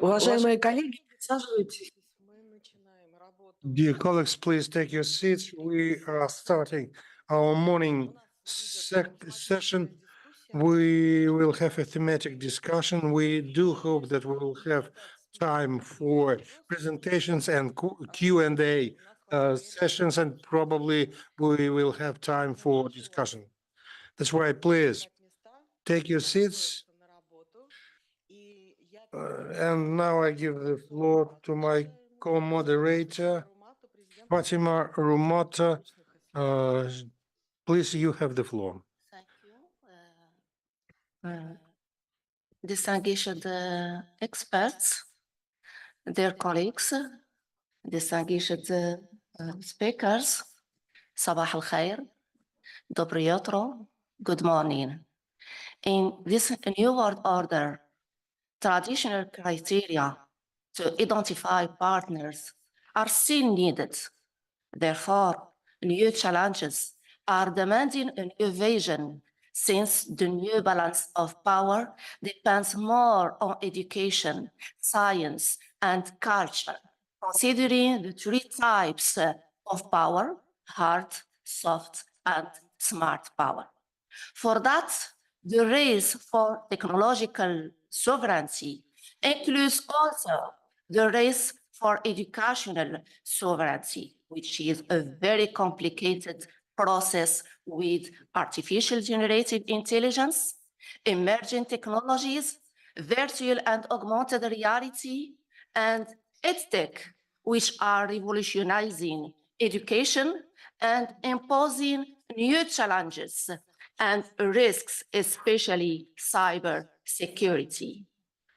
Уважаемые коллеги, присаживайтесь. Dear colleagues, please take your seats. We are starting our morning session. We will have a thematic discussion. We do hope that we will have time for presentations and Q&A sessions, and probably we will have time for discussion. That's why, please take your seats. And now I give the floor to my co-moderator, Fatima Rumata. Please, you have the floor. Thank you. Distinguished experts, dear colleagues, distinguished speakers, Sabah al-Khair, Dobro jutro, good morning. In this new world order, traditional criteria to identify partners are still needed. Therefore, new challenges are demanding a new vision, since the new balance of power depends more on education, science, and culture, considering the three types of power: hard, soft, and smart power. For that, the race for technological sovereignty includes also the race for educational sovereignty, which is a very complicated process with artificial generative intelligence, emerging technologies, virtual and augmented reality, and EdTech, which are revolutionizing education and imposing new challenges and risks, especially cyber security.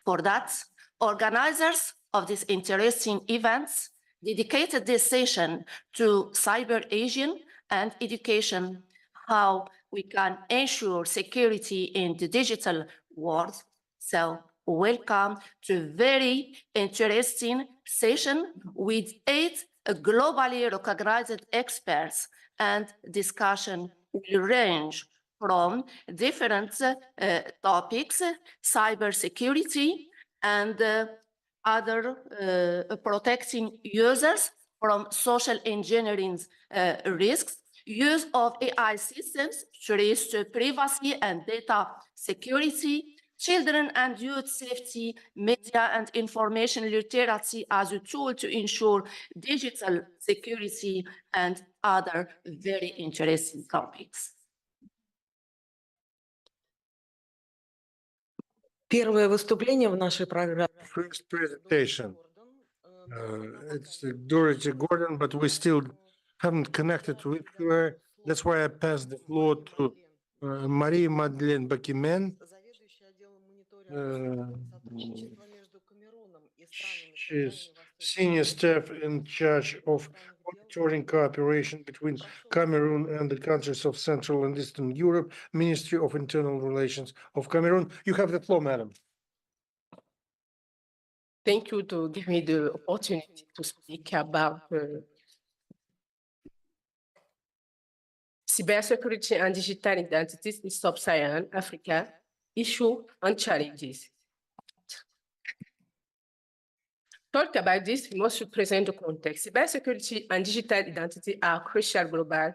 For that, organizers of these interesting events dedicated this session to cyber hygiene and education, how we can ensure security in the digital world. So welcome to a very interesting session with 8 globally recognized experts, and discussion will range from different topics, cybersecurity and other protecting users from social engineering risks, use of AI systems, threats to privacy and data security, children and youth safety, media and information literacy as a tool to ensure digital security, and other very interesting topics. Первое выступление в нашей программе. First presentation. It's Dorothy Gordon, but we still haven't connected with her. That's why I pass the floor to Marie-Madeleine Bakimen. She's senior staff in charge of monitoring cooperation between Cameroon and the countries of Central and Eastern Europe, Ministry of Internal Relations of Cameroon. You have the floor, madam. Thank you to give me the opportunity to speak about cybersecurity and digital identities in sub-Saharan Africa, issues and challenges. Talk about this, we must represent the context. Cybersecurity and digital identity are crucial global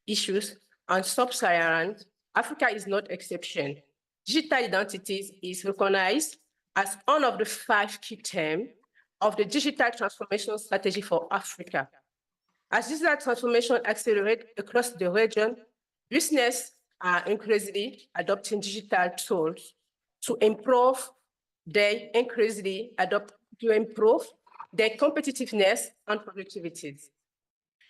issues, and sub-Saharan Africa is not exception. Digital identities is recognized as one of the 5 key themes of the digital transformation strategy for Africa. As digital transformation accelerates across the region, businesses are increasingly adopting digital tools to improve their competitiveness and productivity.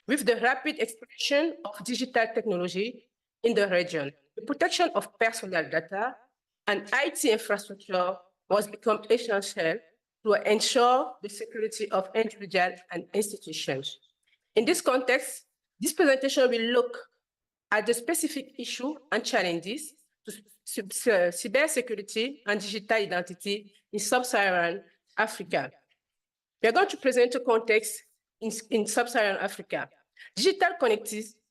With the rapid expansion of digital technology in the region, the protection of personal data and IT infrastructure must become essential to ensure the security of individuals and institutions. In this context, this presentation will look at the specific issues and challenges to cybersecurity and digital identity in sub-Saharan Africa. We are going to present a context in sub-Saharan Africa. Digital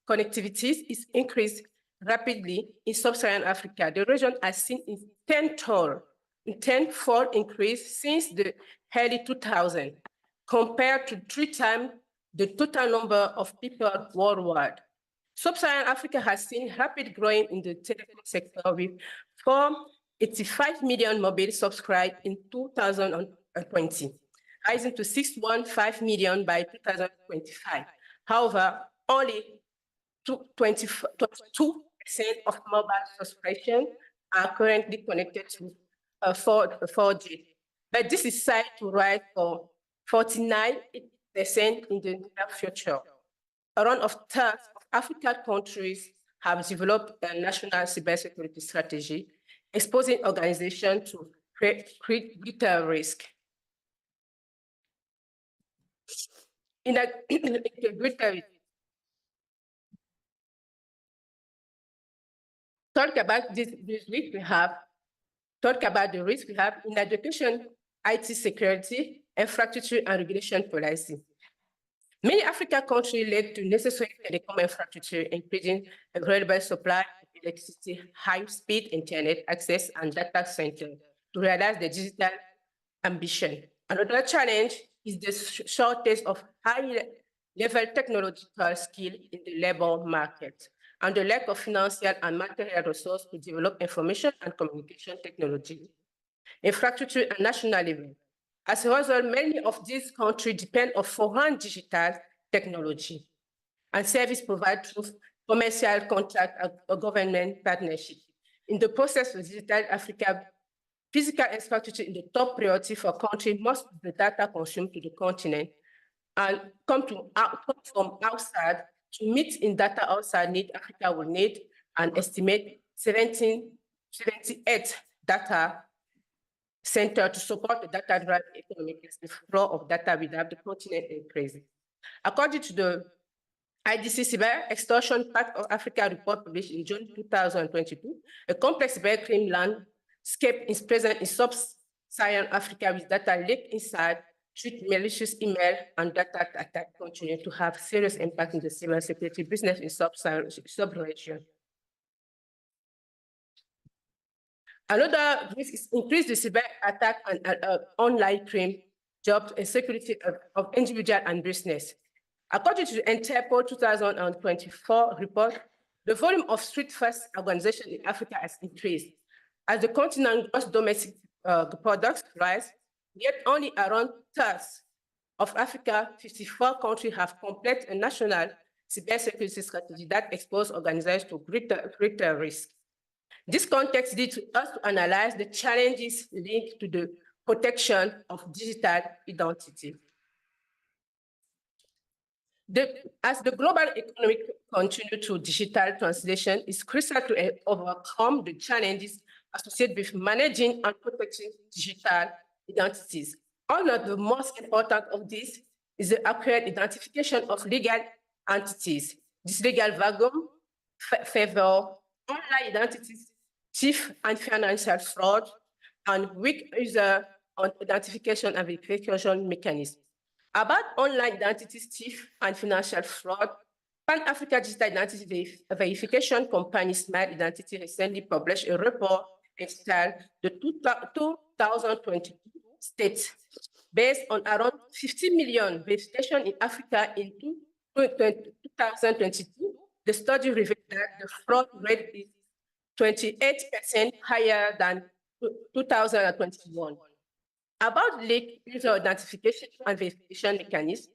connectivity is increased rapidly in sub-Saharan Africa. The region has seen its 10th tenfold increase since the early 2000s, compared to 3 times the total number of people worldwide. Sub-Saharan Africa has seen rapid growth in the telecom sector with 485 million mobile subscribed in 2020, rising to 615 million by 2025. However, only 22% of mobile subscriptions are currently connected to 4G, but this is set to rise for 49% in the near future. Around a third of African countries have developed a national cybersecurity strategy, exposing organizations to greater risk. In a greater talk about this risk we have, talk about the risk we have in education, IT security, infrastructure, and regulation policy. Many African countries lack the necessary telecom infrastructure, including a reliable supply of electricity, high-speed internet access, and data center to realize the digital ambition. Another challenge is the shortage of high-level technological skill in the labor market and the lack of financial and material resources to develop information and communication technology, infrastructure, and national level. As a result, many of these countries depend on foreign digital technology and service provided through commercial contract or government partnership. In the process of Digital Africa, physical infrastructure is the top priority for countries. Most of the data consumed to the continent and come from outside. To meet in data outside need, Africa will need an estimate 78 data center to support the data-driven economic flow of data without the continent increasing. According to the IDC Cyber Extortion Pact of Africa report published in June 2022, a complex cybercrime landscape is present in sub-Saharan Africa with data leaked inside, treat malicious email and data attack continue to have serious impact in the cybersecurity business in sub-region. Another risk is increased the cyber attack and online crime, jobs and security of individual and business. According to the Interpol 2024 report, the volume of street-first organizations in Africa has increased. As the continent's gross domestic products rise, yet only around thirds of Africa, 54 countries have completed a national cybersecurity strategy that exposes organizations to greater risk. This context leads us to analyze the challenges linked to the protection of digital identity. As the global economy continues to digital translation, it's crucial to overcome the challenges associated with managing and protecting digital identities. One of the most important of these is the accurate identification of legal entities. This legal vacuum favors online identities, thief and financial fraud, and weak user identification and verification mechanisms. About online identities, thief, and financial fraud, Pan-Africa Digital Identity Verification Company Smart Identity recently published a report entitled the 2022 States, based on around 50 million verifications in Africa in 2022. The study revealed that the fraud rate is 28% higher than 2021. About leaked user identification and verification mechanisms,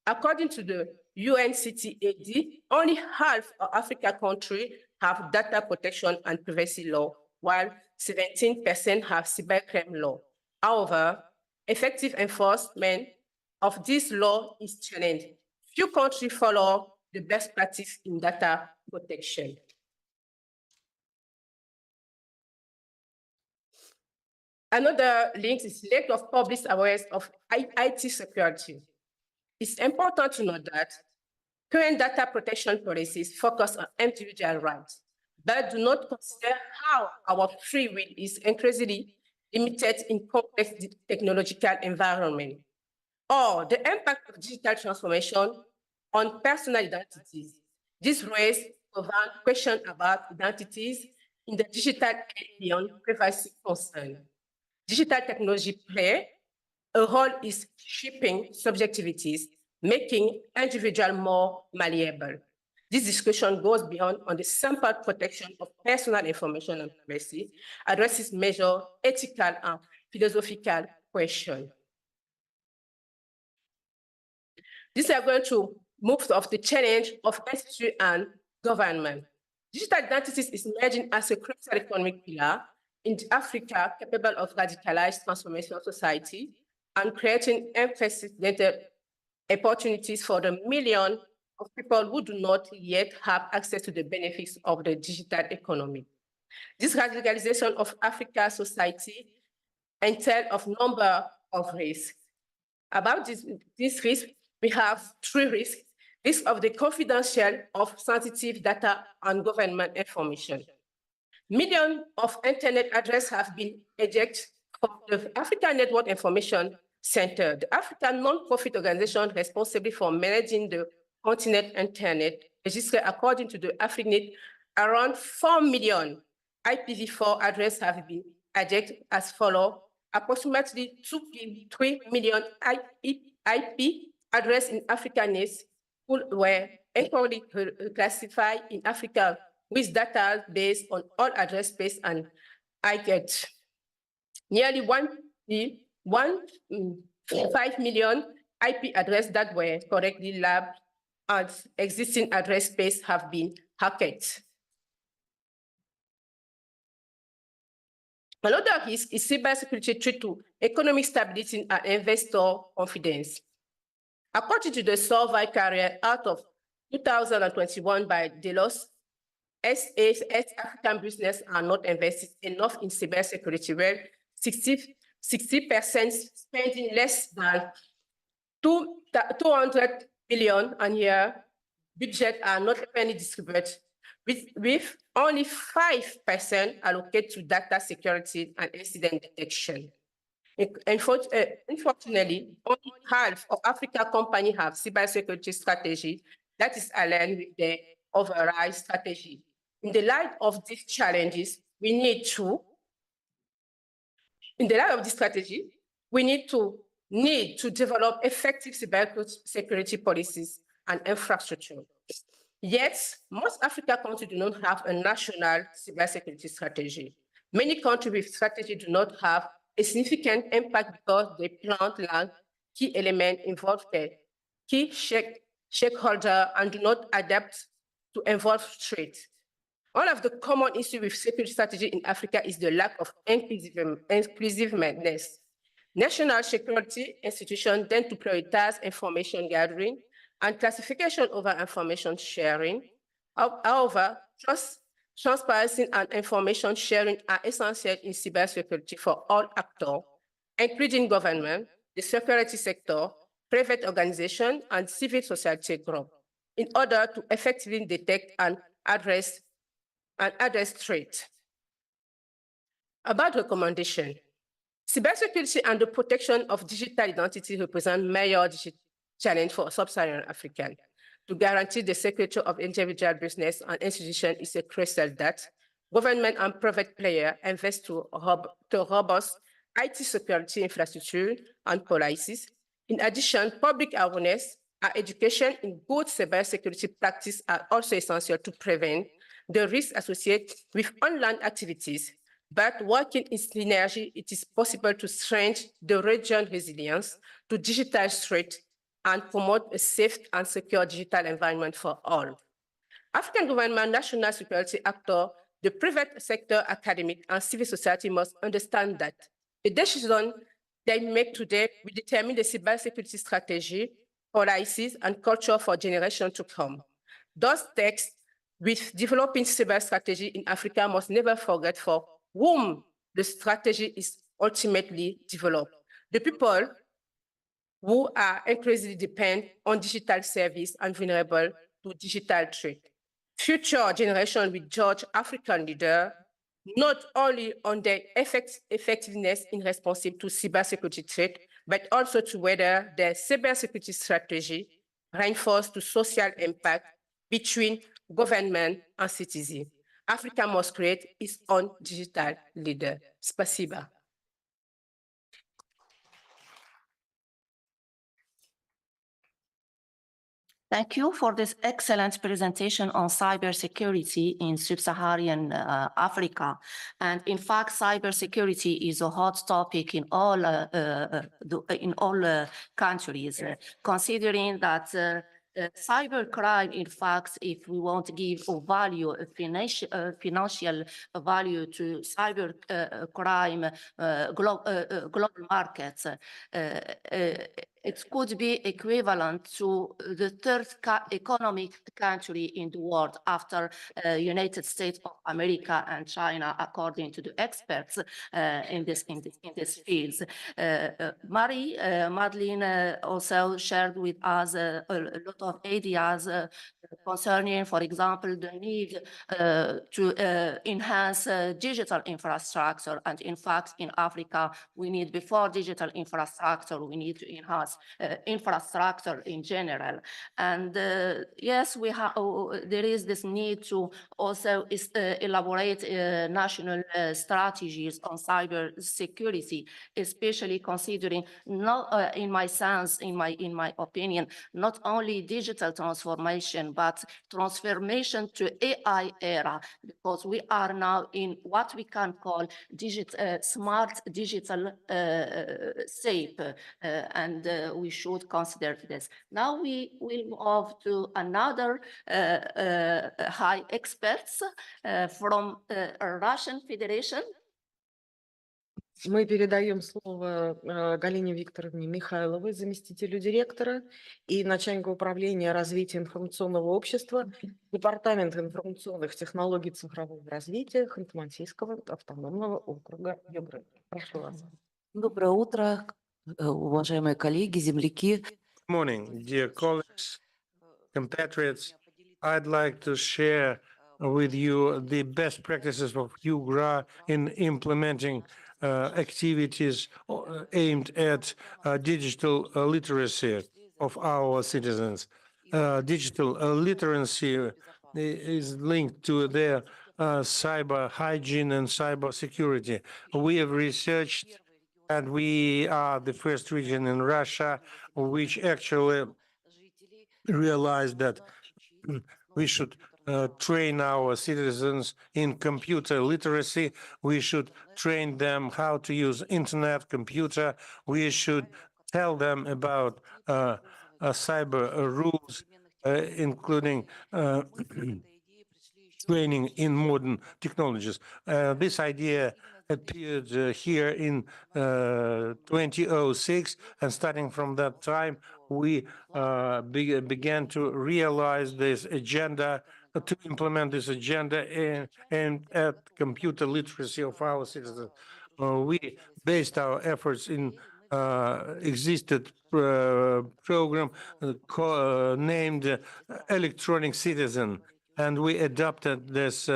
according to the UNCTAD, only half of African countries have data protection and privacy law, while 17% have cybercrime law. However, effective enforcement of this law is challenged. Few countries follow the best practice in data protection. Another link is lack of public awareness of IT security. It's important to note that current data protection policies focus on individual rights, but do not consider how our free will is increasingly limited in complex technological environment, or the impact of digital transformation on personal identities. This raises profound questions about identities in the digital age beyond privacy concern. digital technology play a role in shaping subjectivities, making individuals more malleable. This discussion goes beyond on the simple protection of personal information and privacy, addresses major ethical and philosophical questions. These are going to move off the challenge of institute and government. Digital identities is emerging as a critical economic pillar in Africa capable of radicalized transformation of society and creating unprecedented opportunities for the millions of people who do not yet have access to the benefits of the digital economy. This radicalization of Africa's society entails a number of risks. About this risk, we have three risks. Risk of the confidential of sensitive data and government information. Millions of internet addresses have been ejected from the African Network Information Center, the African non-profit organization responsible for managing the continent internet, registered according to the AfriNet, around 4 million IPv4 addresses have been ejected as follows. Approximately 2.3 million IP addresses in African NES were equally classified in Africa with data based on all address space and IGET. Nearly 1.5 million IP addresses that were correctly labeled as existing address space have been hacked. Another risk is cybersecurity threat to economic stability and investor confidence. According to the survey carried out of 2021 by Deloitte, African business are not invested enough in cybersecurity, where 60% spending less than 200 billion a year budget are not evenly distributed, with only 5% allocated to data security and incident detection. Unfortunately, only half of African companies have cybersecurity strategy that is aligned with the overall strategy. In the light of these challenges, we need to develop effective cybersecurity policies and infrastructure. Yet, most African countries do not have a national cybersecurity strategy. Many countries with strategy do not have a significant impact because they plant land key elements involved the key stakeholder and do not adapt to evolve threat. One of the common issues with security strategy in Africa is the lack of inclusiveness. National security institutions tend to prioritize information gathering and classification over information sharing. However, transparency and information sharing are essential in cybersecurity for all actors, including government, the security sector, private organizations, and civil society groups, in order to effectively detect and address threats. About recommendation, cybersecurity and the protection of digital identity represent major challenge for sub-Saharan Africa. To guarantee the security of individual business and institutions is a crucial that government and private players invest to robust IT security infrastructure and policies. In addition, public awareness and education in good cybersecurity practice are also essential to prevent the risks associated with online activities. But working in synergy, it is possible to strengthen the region's resilience to digital threats and promote a safe and secure digital environment for all. African government, national security actors, the private sector, academic, and civil society must understand that the decisions they make today will determine the cybersecurity strategy, policies, and culture for generations to come. Those texts with developing cyber strategy in Africa must never forget for whom the strategy is ultimately developed. The people who are increasingly dependent on digital service and vulnerable to digital threat. Future generations will judge African leaders not only on their effectiveness in responsive to cybersecurity threat, but also to whether their cybersecurity strategy reinforces the social impact between government and citizens. Africa must create its own digital leader. Spasiba. Thank you for this excellent presentation on cybersecurity in sub-Saharan Africa. And in fact, cybersecurity is a hot topic in all countries, considering that cybercrime, in fact, if we want to give a value, a financial value to cyber crime global markets, it could be equivalent to the third economic country in the world after United States of America and China, according to the experts in this field. Madeleine also shared with us a lot of ideas concerning, for example, the need to enhance digital infrastructure. And in fact, in Africa, we need, before digital infrastructure, we need to enhance infrastructure in general. And yes, there is this need to also elaborate national strategies on cyber security, especially considering, not in my sense, in my opinion, not only digital transformation, but transformation to AI era, because we are now in what we can call smart digital shape, and we should consider this. Now we will move to another high experts from Russian Federation. Мы передаем слово Галине Викторовне Михайловой, заместителю директора и начальнику управления развития информационного общества, Департамента информационных технологий цифрового развития Ханты-Мансийского автономного округа Югры. Прошу вас. Доброе утро, уважаемые коллеги, земляки. Good morning, dear colleagues, compatriots. I'd like to share with you the best practices of UGRA in implementing activities aimed at digital literacy of our citizens. Digital literacy is linked to their cyber hygiene and cyber security. We have researched, and we are the first region in Russia which actually realized that we should train our citizens in computer literacy. We should train them how to use internet, computer. We should tell them about cyber rules, including training in modern technologies. This idea appeared here in 2006, and starting from that time, we began to realize this agenda, to implement this agenda and at computer literacy of our citizens. We based our efforts in existed program named Electronic Citizen, and we adopted this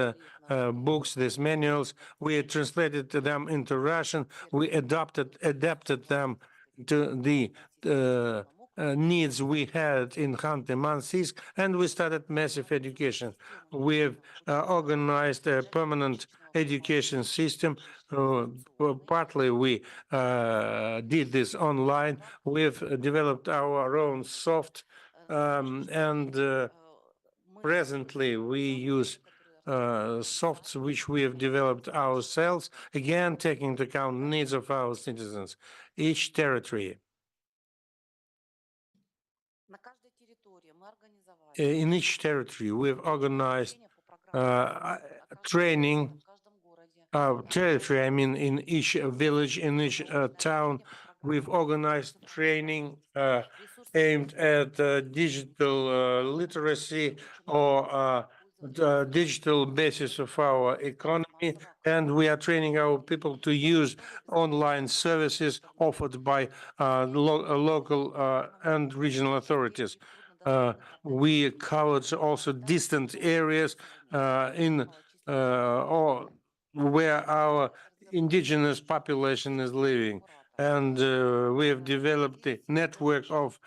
books, these manuals. We translated them into Russian. We adapted them to the needs we had in Khanty-Mansiysk, and we started massive education. We've organized a permanent education system. Partly we did this online. We've developed our own soft, and presently we use softs which we have developed ourselves, again taking into account needs of our citizens. Each territory, in each territory, we've organized training. Territory, I mean, in each village, in each town, we've organized training aimed at digital literacy or the digital basis of our economy, and we are training our people to use online services offered by local and regional authorities. We covered also distant areas or where our indigenous population is living, and we have developed a network of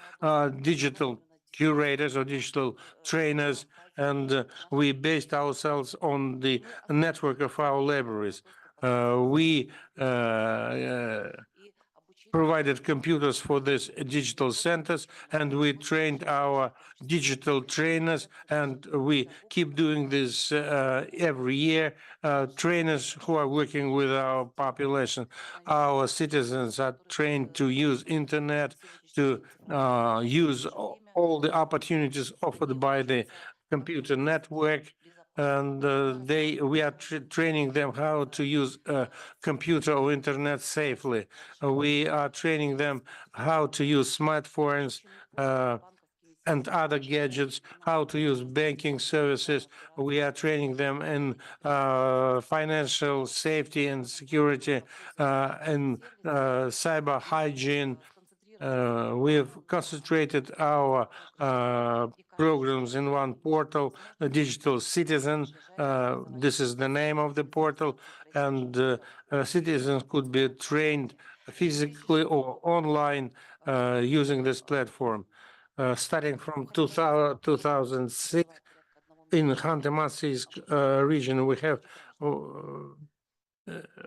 digital curators or digital trainers, and we based ourselves on the network of our libraries. We provided computers for these digital centers, and we trained our digital trainers, and we keep doing this every year. Trainers who are working with our population, our citizens are trained to use internet, to use all the opportunities offered by the computer network, and we are training them how to use computer or internet safely. We are training them how to use smartphones and other gadgets, how to use banking services. We are training them in financial safety and security, and cyber hygiene. We've concentrated our programs in one portal, the Digital Citizen. This is the name of the portal, and citizens could be trained physically or online using this platform. Starting from 2006, in Khanty-Mansiysk region,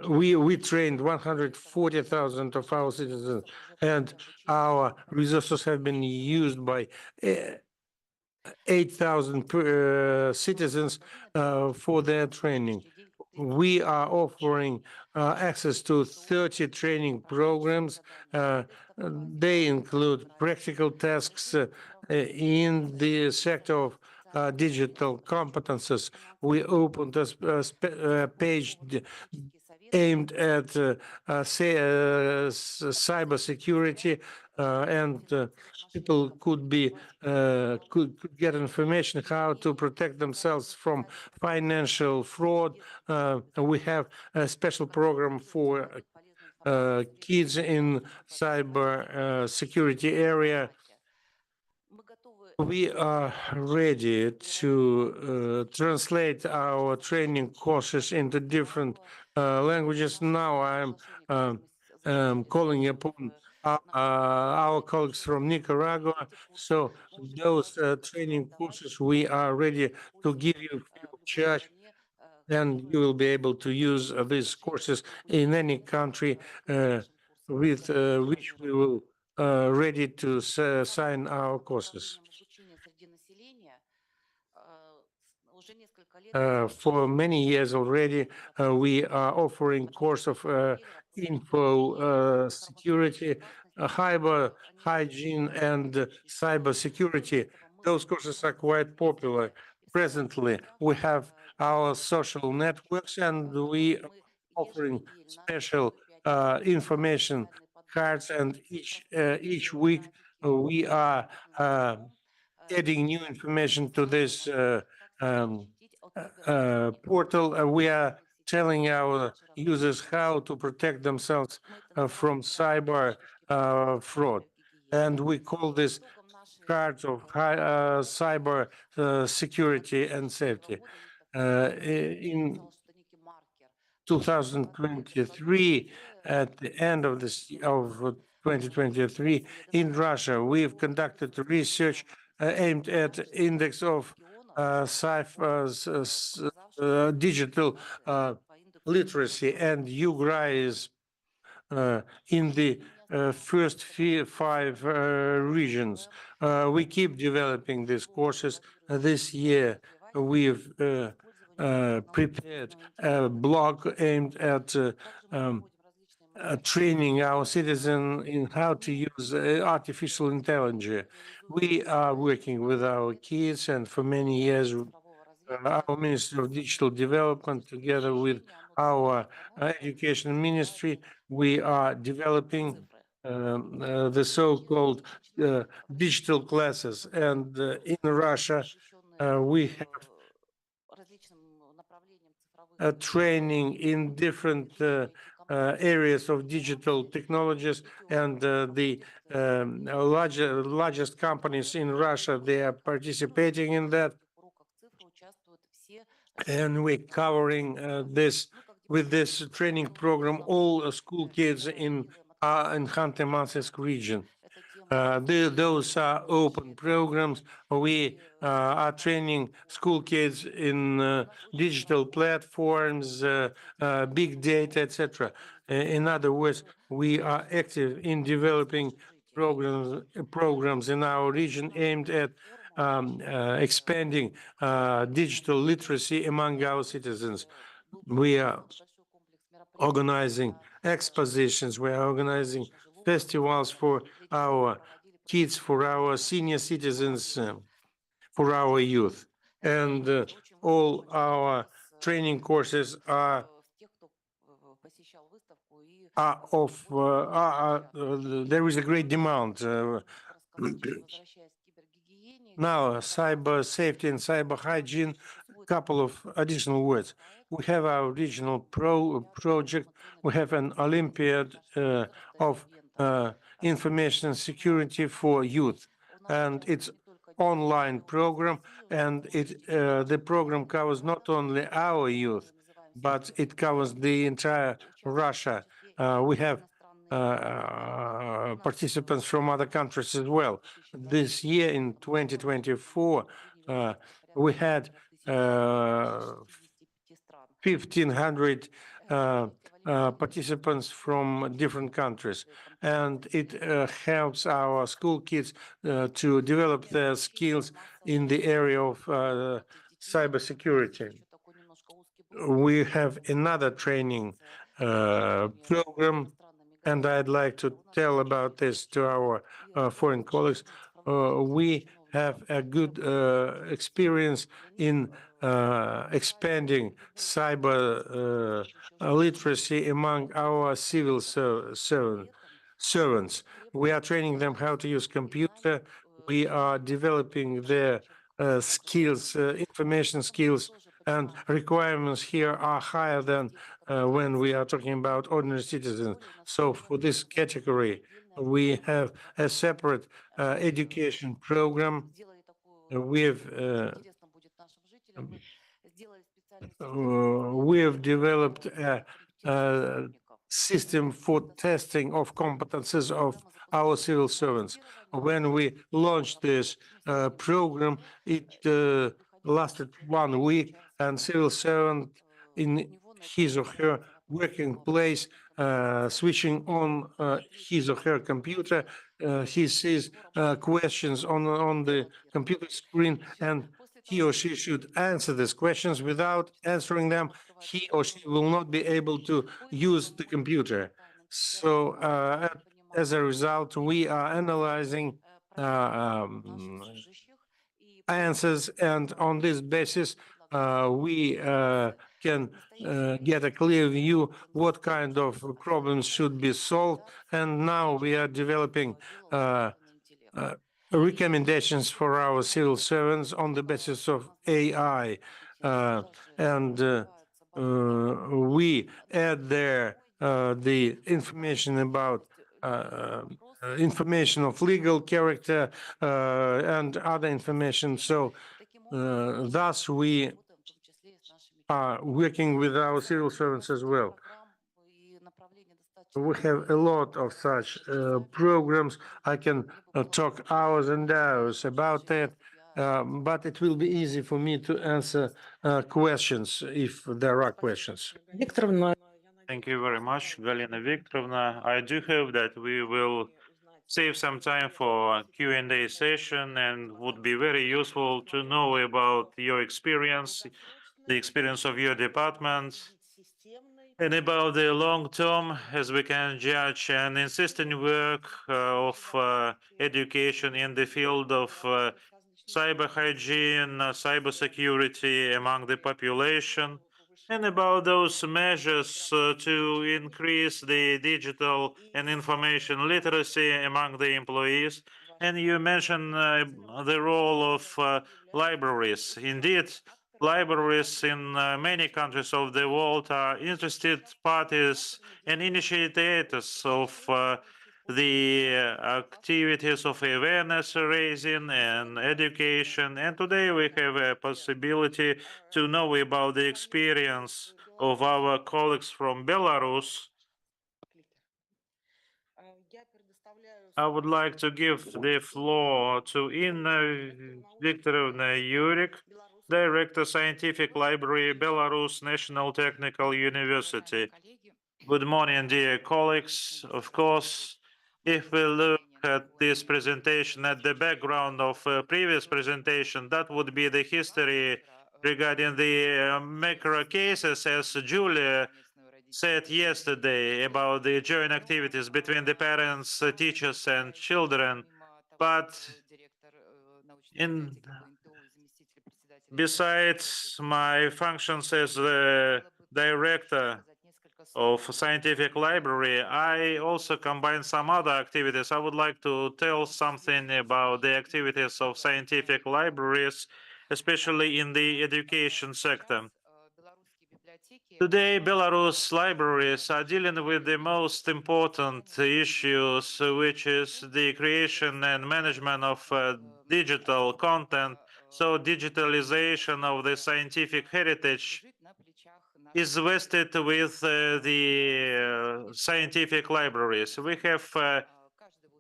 we trained 140,000 of our citizens, and our resources have been used by 8,000 citizens for their training. We are offering access to 30 training programs. They include practical tasks in the sector of digital competences. We opened a page aimed at cybersecurity, and people could get information how to protect themselves from financial fraud. We have a special program for kids in cyber security area. We are ready to translate our training courses into different languages. Now I'm calling upon our colleagues from Nicaragua. So those training courses, we are ready to give you free of charge, and you will be able to use these courses in any country with which we will ready to sign our courses. For many years already, we are offering course of info security, cyber hygiene, and cyber security. Those courses are quite popular. Presently, we have our social networks, and we are offering special information cards, and each week we are adding new information to this portal. We are telling our users how to protect themselves from cyber fraud, and we call this cards of cyber security and safety. In 2023, at the end of 2023, in Russia, we've conducted research aimed at index of digital literacy, and UGRI is in the first five regions. We keep developing these courses. This year, we've prepared a blog aimed at training our citizens in how to use artificial intelligence. We are working with our kids, and for many years, our Ministry of Digital Development, together with our Education Ministry, we are developing the so-called digital classes. And in Russia, we have training in different areas of digital technologies, and the largest companies in Russia, they are participating in that. And we're covering this with this training program, all school kids in Khanty-Mansiysk region. Those are open programs. We are training school kids in digital platforms, big data, etc. In other words, we are active in developing programs in our region aimed at expanding digital literacy among our citizens. We are organizing expositions, we are organizing festivals for our kids, for our senior citizens, for our youth. And all our training courses are there is a great demand. Now, cyber safety and cyber hygiene, a couple of additional words. We have our regional project. We have an Olympiad of information security for youth, and it's online program, and the program covers not only our youth, but it covers the entire Russia. We have participants from other countries as well. This year in 2024, we had 1,500 participants from different countries, and it helps our school kids to develop their skills in the area of cybersecurity. We have another training program, and I'd like to tell about this to our foreign colleagues. We have a good experience in expanding cyber literacy among our civil servants. We are training them how to use computer. We are developing their skills, information skills, and requirements here are higher than when we are talking about ordinary citizens. So for this category, we have a separate education program. We have developed a system for testing of competences of our civil servants. When we launched this program, it lasted 1 week, and civil servant in his or her working place, switching on his or her computer, he sees questions on the computer screen, and he or she should answer these questions. Without answering them, he or she will not be able to use the computer. So as a result, we are analyzing answers, and on this basis, we can get a clear view what kind of problems should be solved. And now we are developing recommendations for our civil servants on the basis of AI, and we add there the information about information of legal character and other information. So thus we are working with our civil servants as well. We have a lot of such programs. I can talk hours and hours about that, but it will be easy for me to answer questions if there are questions. Викторовна, Thank you very much, Galina Viktorovna. I do hope that we will save some time for Q&A session, and would be very useful to know about your experience, the experience of your department, and about the long term, as we can judge, and insistent work of education in the field of cyber hygiene, cyber security among the population, and about those measures to increase the digital and information literacy among the employees. And you mentioned the role of libraries. Indeed, libraries in many countries of the world are interested parties and initiators of the activities of awareness raising and education. And today we have a possibility to know about the experience of our colleagues from Belarus. I would like to give the floor to Inna Viktorovna Yurik, Director, Scientific Library, Belarus National Technical University. Good morning, dear colleagues. Of course, if we look at this presentation at the background of a previous presentation, that would be the history regarding the macro cases, as Julia said yesterday, about the joint activities between the parents, teachers, and children. But besides my functions as the director of scientific library, I also combine some other activities. I would like to tell something about the activities of scientific libraries, especially in the education sector. Today, Belarus libraries are dealing with the most important issues, which is the creation and management of digital content. So digitalization of the scientific heritage is vested with the scientific libraries. We have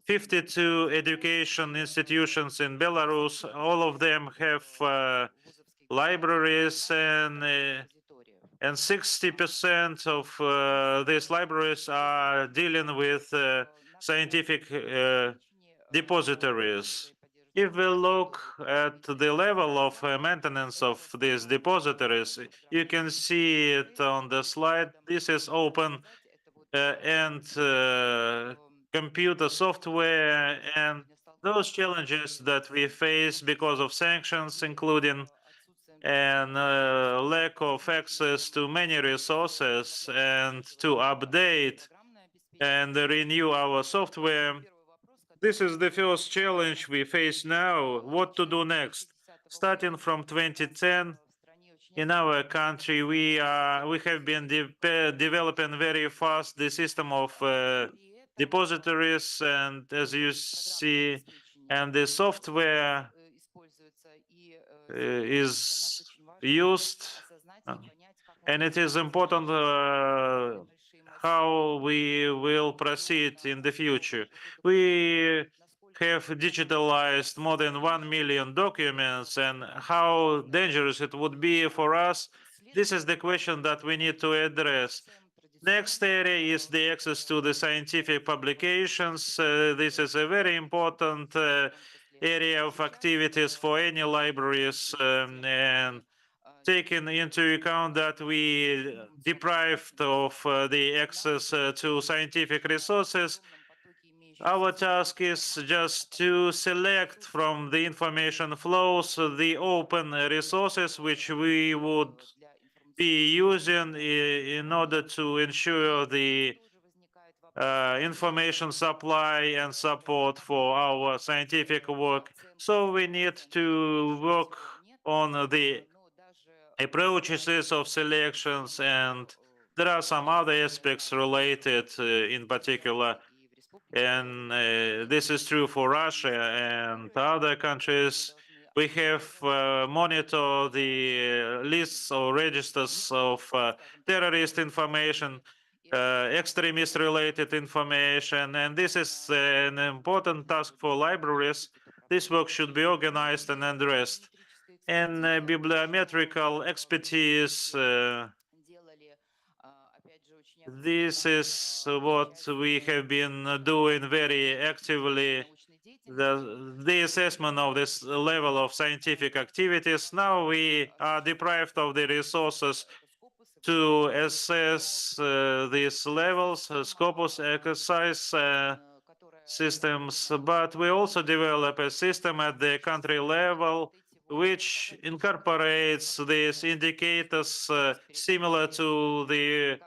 52 education institutions in Belarus. All of them have libraries, and 60% of these libraries are dealing with scientific depositories. If we look at the level of maintenance of these depositories, you can see it on the slide. This is open and computer software, and those challenges that we face because of sanctions, including and lack of access to many resources and to update and renew our software. This is the first challenge we face now. What to do next? Starting from 2010, in our country, we have been developing very fast the system of depositories, and as you see, and the software is used, and it is important how we will proceed in the future. We have digitalized more than 1 million documents, and how dangerous it would be for us. This is the question that we need to address. Next area is the access to the scientific publications. This is a very important area of activities for any libraries, and taking into account that we deprived of the access to scientific resources, our task is just to select from the information flows the open resources which we would be using in order to ensure the information supply and support for our scientific work. So we need to work on the approaches of selections, and there are some other aspects related in particular, and this is true for Russia and other countries. We have monitored the lists or registers of terrorist information, extremist-related information, and this is an important task for libraries. This work should be organized and addressed. And bibliometrical expertise, this is what we have been doing very actively, the assessment of this level of scientific activities. Now we are deprived of the resources to assess these levels, Scopus exercise systems, but we also develop a system at the country level which incorporates these indicators similar to the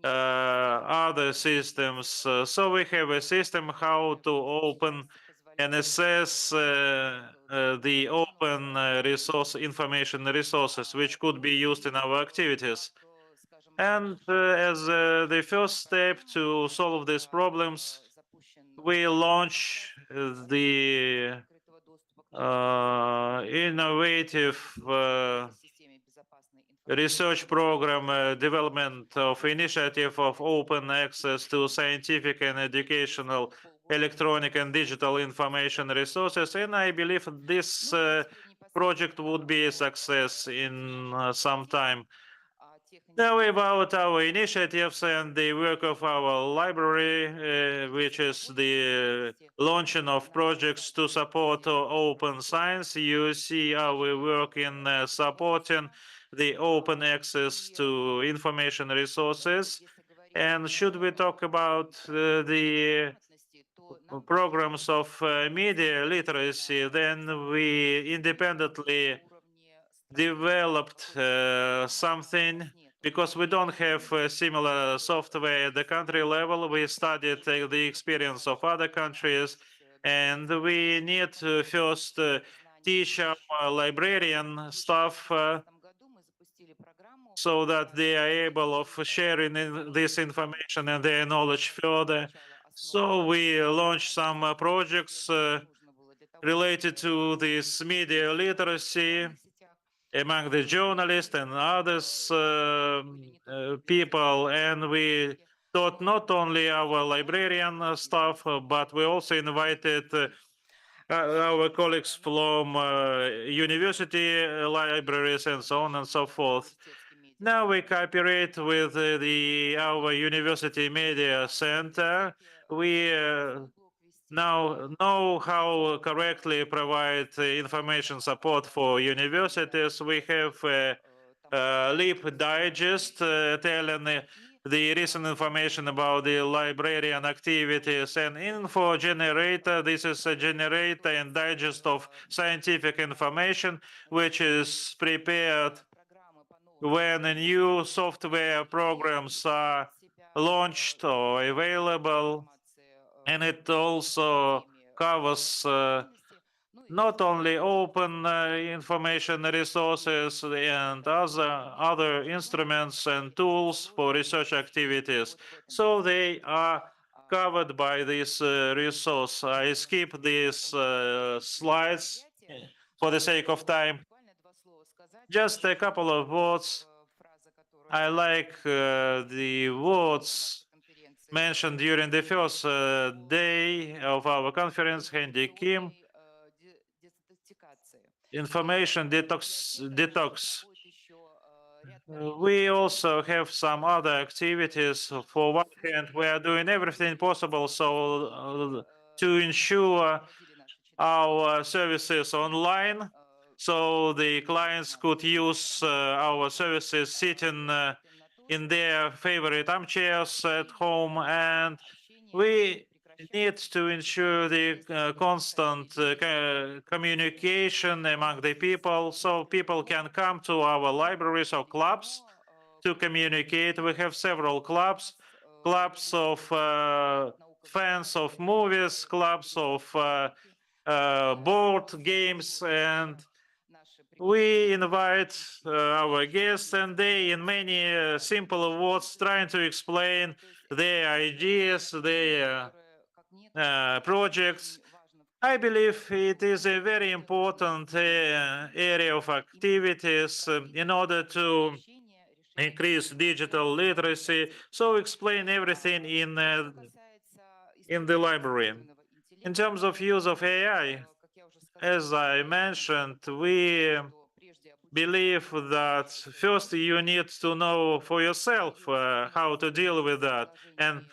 other systems. So we have a system how to open and assess the open resource information resources which could be used in our activities. And as the first step to solve these problems, we launch the innovative research program development of initiative of open access to scientific and educational electronic and digital information resources, and I believe this project would be a success in some time. Now about our initiatives and the work of our library, which is the launching of projects to support open science. You see our work in supporting the open access to information resources. And should we talk about the programs of media literacy, then we independently developed something because we don't have similar software at the country level. We studied the experience of other countries, and we need to first teach our librarian staff so that they are able of sharing this information and their knowledge further. So we launched some projects related to this media literacy among the journalists and others people, and we taught not only our librarian staff, but we also invited our colleagues from university libraries and so on and so forth. Now we cooperate with our university media center. We now know how correctly provide information support for universities. We have Leap Digest telling the recent information about the librarian activities, and Info Generator. This is a generator and digest of scientific information, which is prepared when new software programs are launched or available. And it also covers not only open information resources and other instruments and tools for research activities. So they are covered by this resource. I skip these slides for the sake of time. Just a couple of words. I like the words mentioned during the first day of our conference, Handy Kim, information detox. We also have some other activities. For one hand, we are doing everything possible to ensure our services online, so the clients could use our services sitting in their favorite armchairs at home, and we need to ensure the constant communication among the people, so people can come to our libraries or clubs to communicate. We have several clubs of fans of movies, clubs of board games, and we invite our guests, and they, in many simple words, trying to explain their ideas, their projects. I believe it is a very important area of activities in order to increase digital literacy. So explain everything in the library. In terms of use of AI, as I mentioned, we believe that first you need to know for yourself how to deal with that. And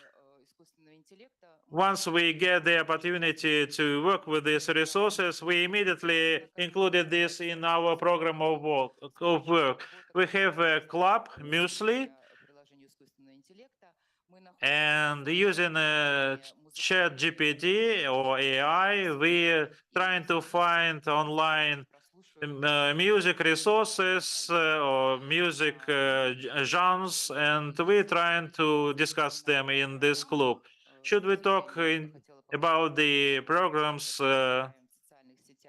once we get the opportunity to work with these resources, we immediately included this in our program of work. We have a club, Muesli, and using Chat GPT or AI, we're trying to find online music resources or music genres, and we're trying to discuss them in this club. Should we talk about the programs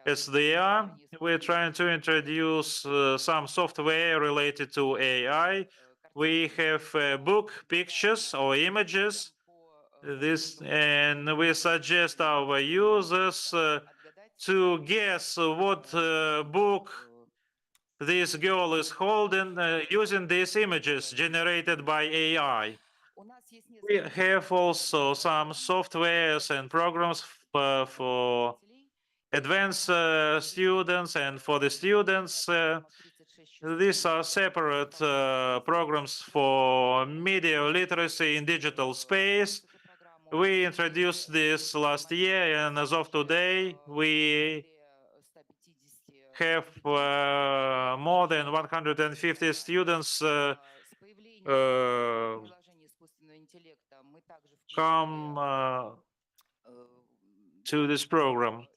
as they are? We're trying to introduce some software related to AI. We have book pictures or images, and we suggest our users to guess what book this girl is holding using these images generated by AI. We have also some softwares and programs for advanced students, and for the students, these are separate programs for media literacy in digital space. We introduced this last year, and as of today, we have more than 150 students come to this program.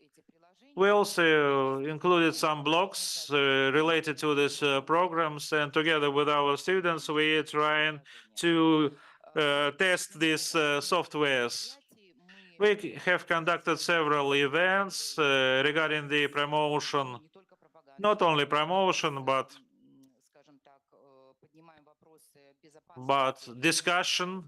We also included some blocks related to these programs, and together with our students, we're trying to test these softwares. We have conducted several events regarding the promotion, not only promotion, but discussion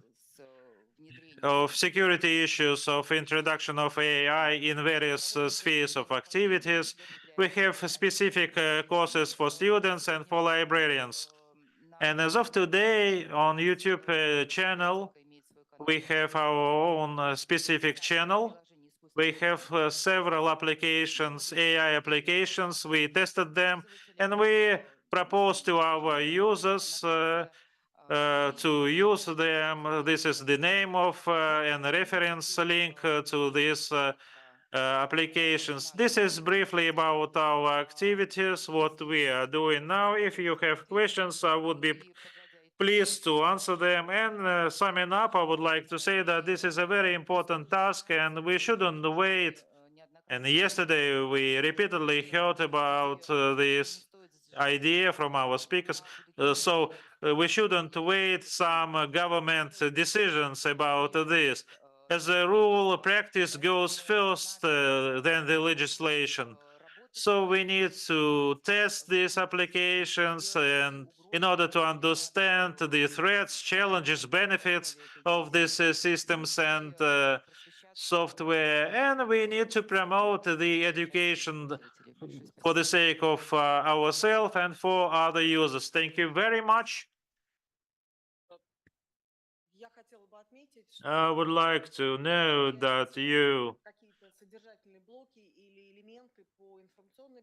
of security issues, of introduction of AI in various spheres of activities. We have specific courses for students and for librarians. And as of today, on YouTube channel, we have our own specific channel. We have several applications, AI applications. We tested them, and we propose to our users to use them. This is the name of and reference link to these applications. This is briefly about our activities, what we are doing now. If you have questions, I would be pleased to answer them. And summing up, I would like to say that this is a very important task, and we shouldn't wait. And yesterday, we repeatedly heard about this idea from our speakers. We shouldn't wait some government decisions about this. As a rule, practice goes first, then the legislation. So we need to test these applications, and in order to understand the threats, challenges, benefits of these systems and software, and we need to promote the education for the sake of ourselves and for other users. Thank you very much. I would like to know that you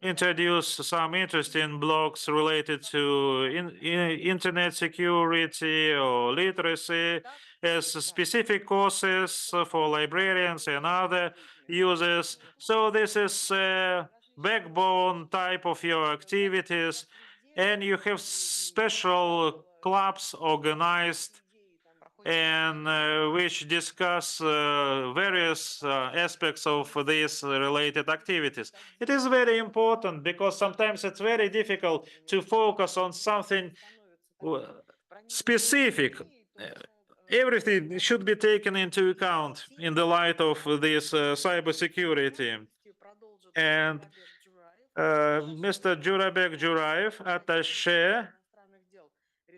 introduce some interesting blocks related to internet security or literacy as specific courses for librarians and other users. So this is a backbone type of your activities, and you have special clubs organized and which discuss various aspects of these related activities. It is very important because sometimes it's very difficult to focus on something specific. Everything should be taken into account in the light of this cybersecurity. And Mr. Jurabek Juraev, attaché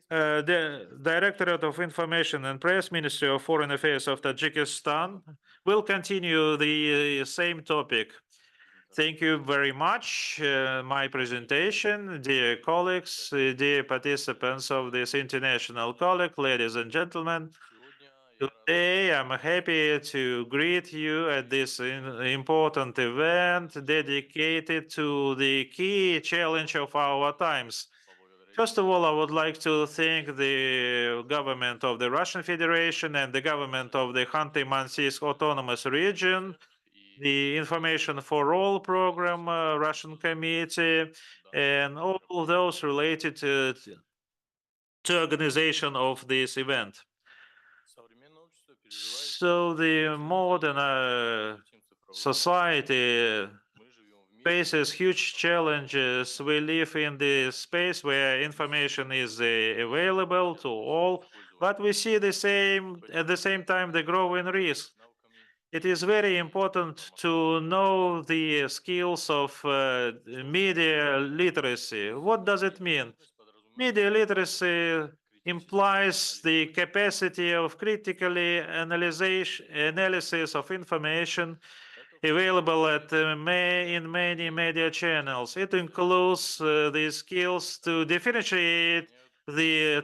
the Directorate of Information and Press, Ministry of Foreign Affairs of Tajikistan, will continue the same topic. Thank you very much. My presentation, dear colleagues, dear participants of this international colloquy, ladies and gentlemen. Today, I'm happy to greet you at this important event dedicated to the key challenge of our times. First of all, I would like to thank the government of the Russian Federation and the government of the Khanty-Mansiysk Autonomous Region, the Information for All program, Russian Committee, and all those related to organization of this event. So the modern society faces huge challenges. We live in the space where information is available to all, but we see at the same time the growing risk. It is very important to know the skills of media literacy. What does it mean? Media literacy implies the capacity of critically analysis of information available in many media channels. It includes the skills to differentiate the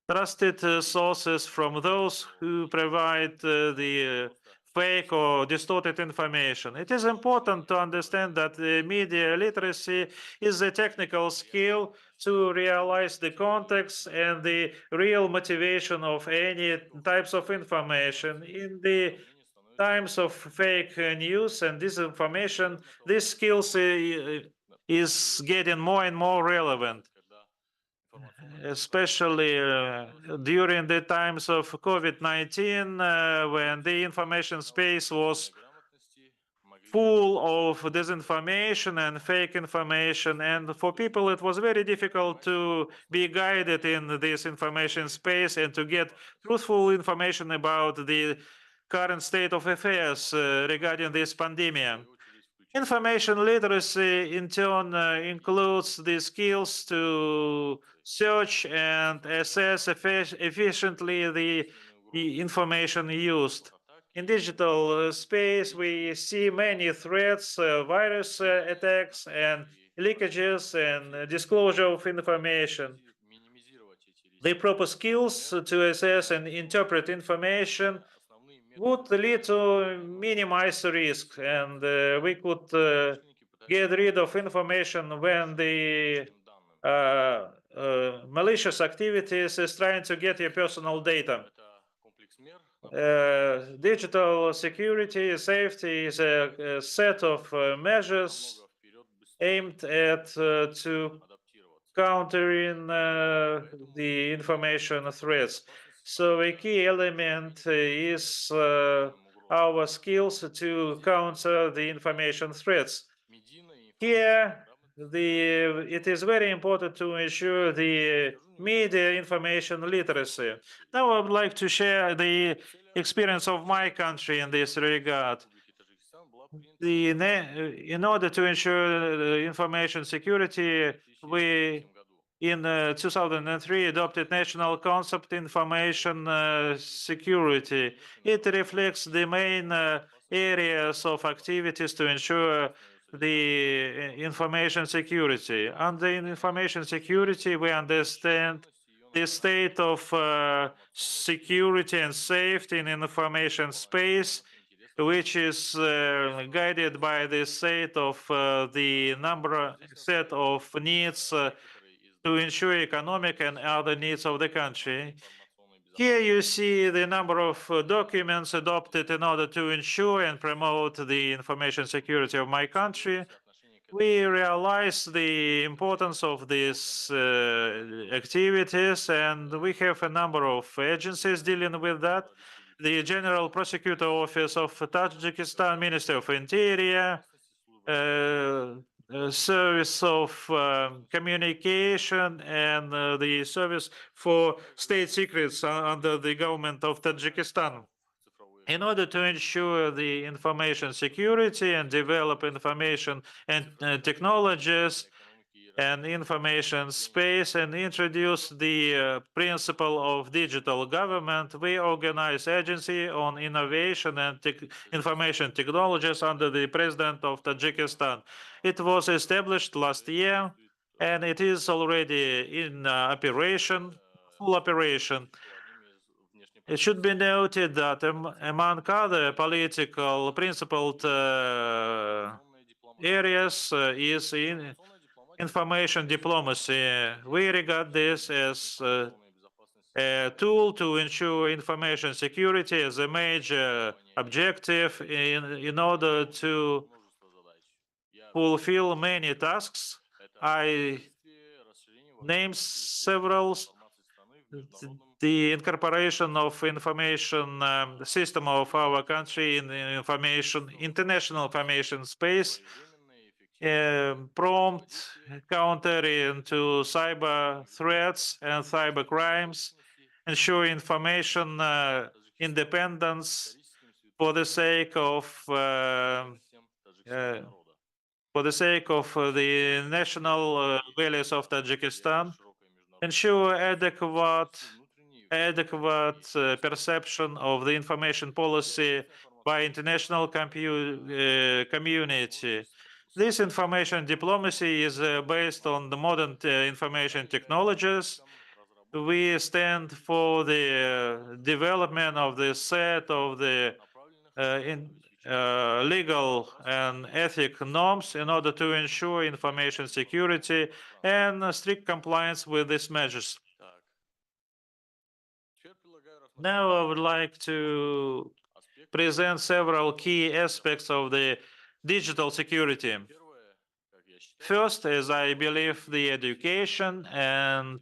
trusted sources from those who provide the fake or distorted information. It is important to understand that media literacy is a technical skill to realize the context and the real motivation of any types of information. In the times of fake news and disinformation, these skills is getting more and more relevant, especially during the times of COVID-19, when the information space was full of disinformation and fake information. And for people, it was very difficult to be guided in this information space and to get truthful information about the current state of affairs regarding this pandemic. Information literacy, in turn, includes the skills to search and assess efficiently the information used. In digital space, we see many threats, virus attacks, and leakages and disclosure of information. The proper skills to assess and interpret information would lead to minimize the risk, and we could get rid of information when the malicious activities is trying to get your personal data. Digital security safety is a set of measures aimed at to countering the information threats. So a key element is our skills to counter the information threats. Here, it is very important to ensure the media information literacy. Now I would like to share the experience of my country in this regard. In order to ensure information security, we in 2003 adopted national concept information security. It reflects the main areas of activities to ensure the information security. Under information security, we understand the state of security and safety in information space, which is guided by the set of set of needs to ensure economic and other needs of the country. Here you see the number of documents adopted in order to ensure and promote the information security of my country. We realize the importance of these activities, and we have a number of agencies dealing with that. The General Prosecutor Office of Tajikistan, Ministry of Interior, Service of Communication, and the Service for State Secrets under the government of Tajikistan. In order to ensure the information security and develop information and technologies and information space and introduce the principle of digital government, we organize agency on innovation and information technologies under the president of Tajikistan. It was established last year, and it is already in operation, full operation. It should be noted that among other political principled areas is in information diplomacy. We regard this as a tool to ensure information security as a major objective in order to fulfill many tasks. I name several. The incorporation of information system of our country in international information space, prompt countering to cyber threats and cyber crimes, ensure information independence for the sake of the national values of Tajikistan, ensure adequate perception of the information policy by international community. This information diplomacy is based on the modern information technologies we stand for the development of the set of the legal and ethic norms in order to ensure information security and strict compliance with these measures. Now I would like to present several key aspects of the digital security. First is, I believe, the education and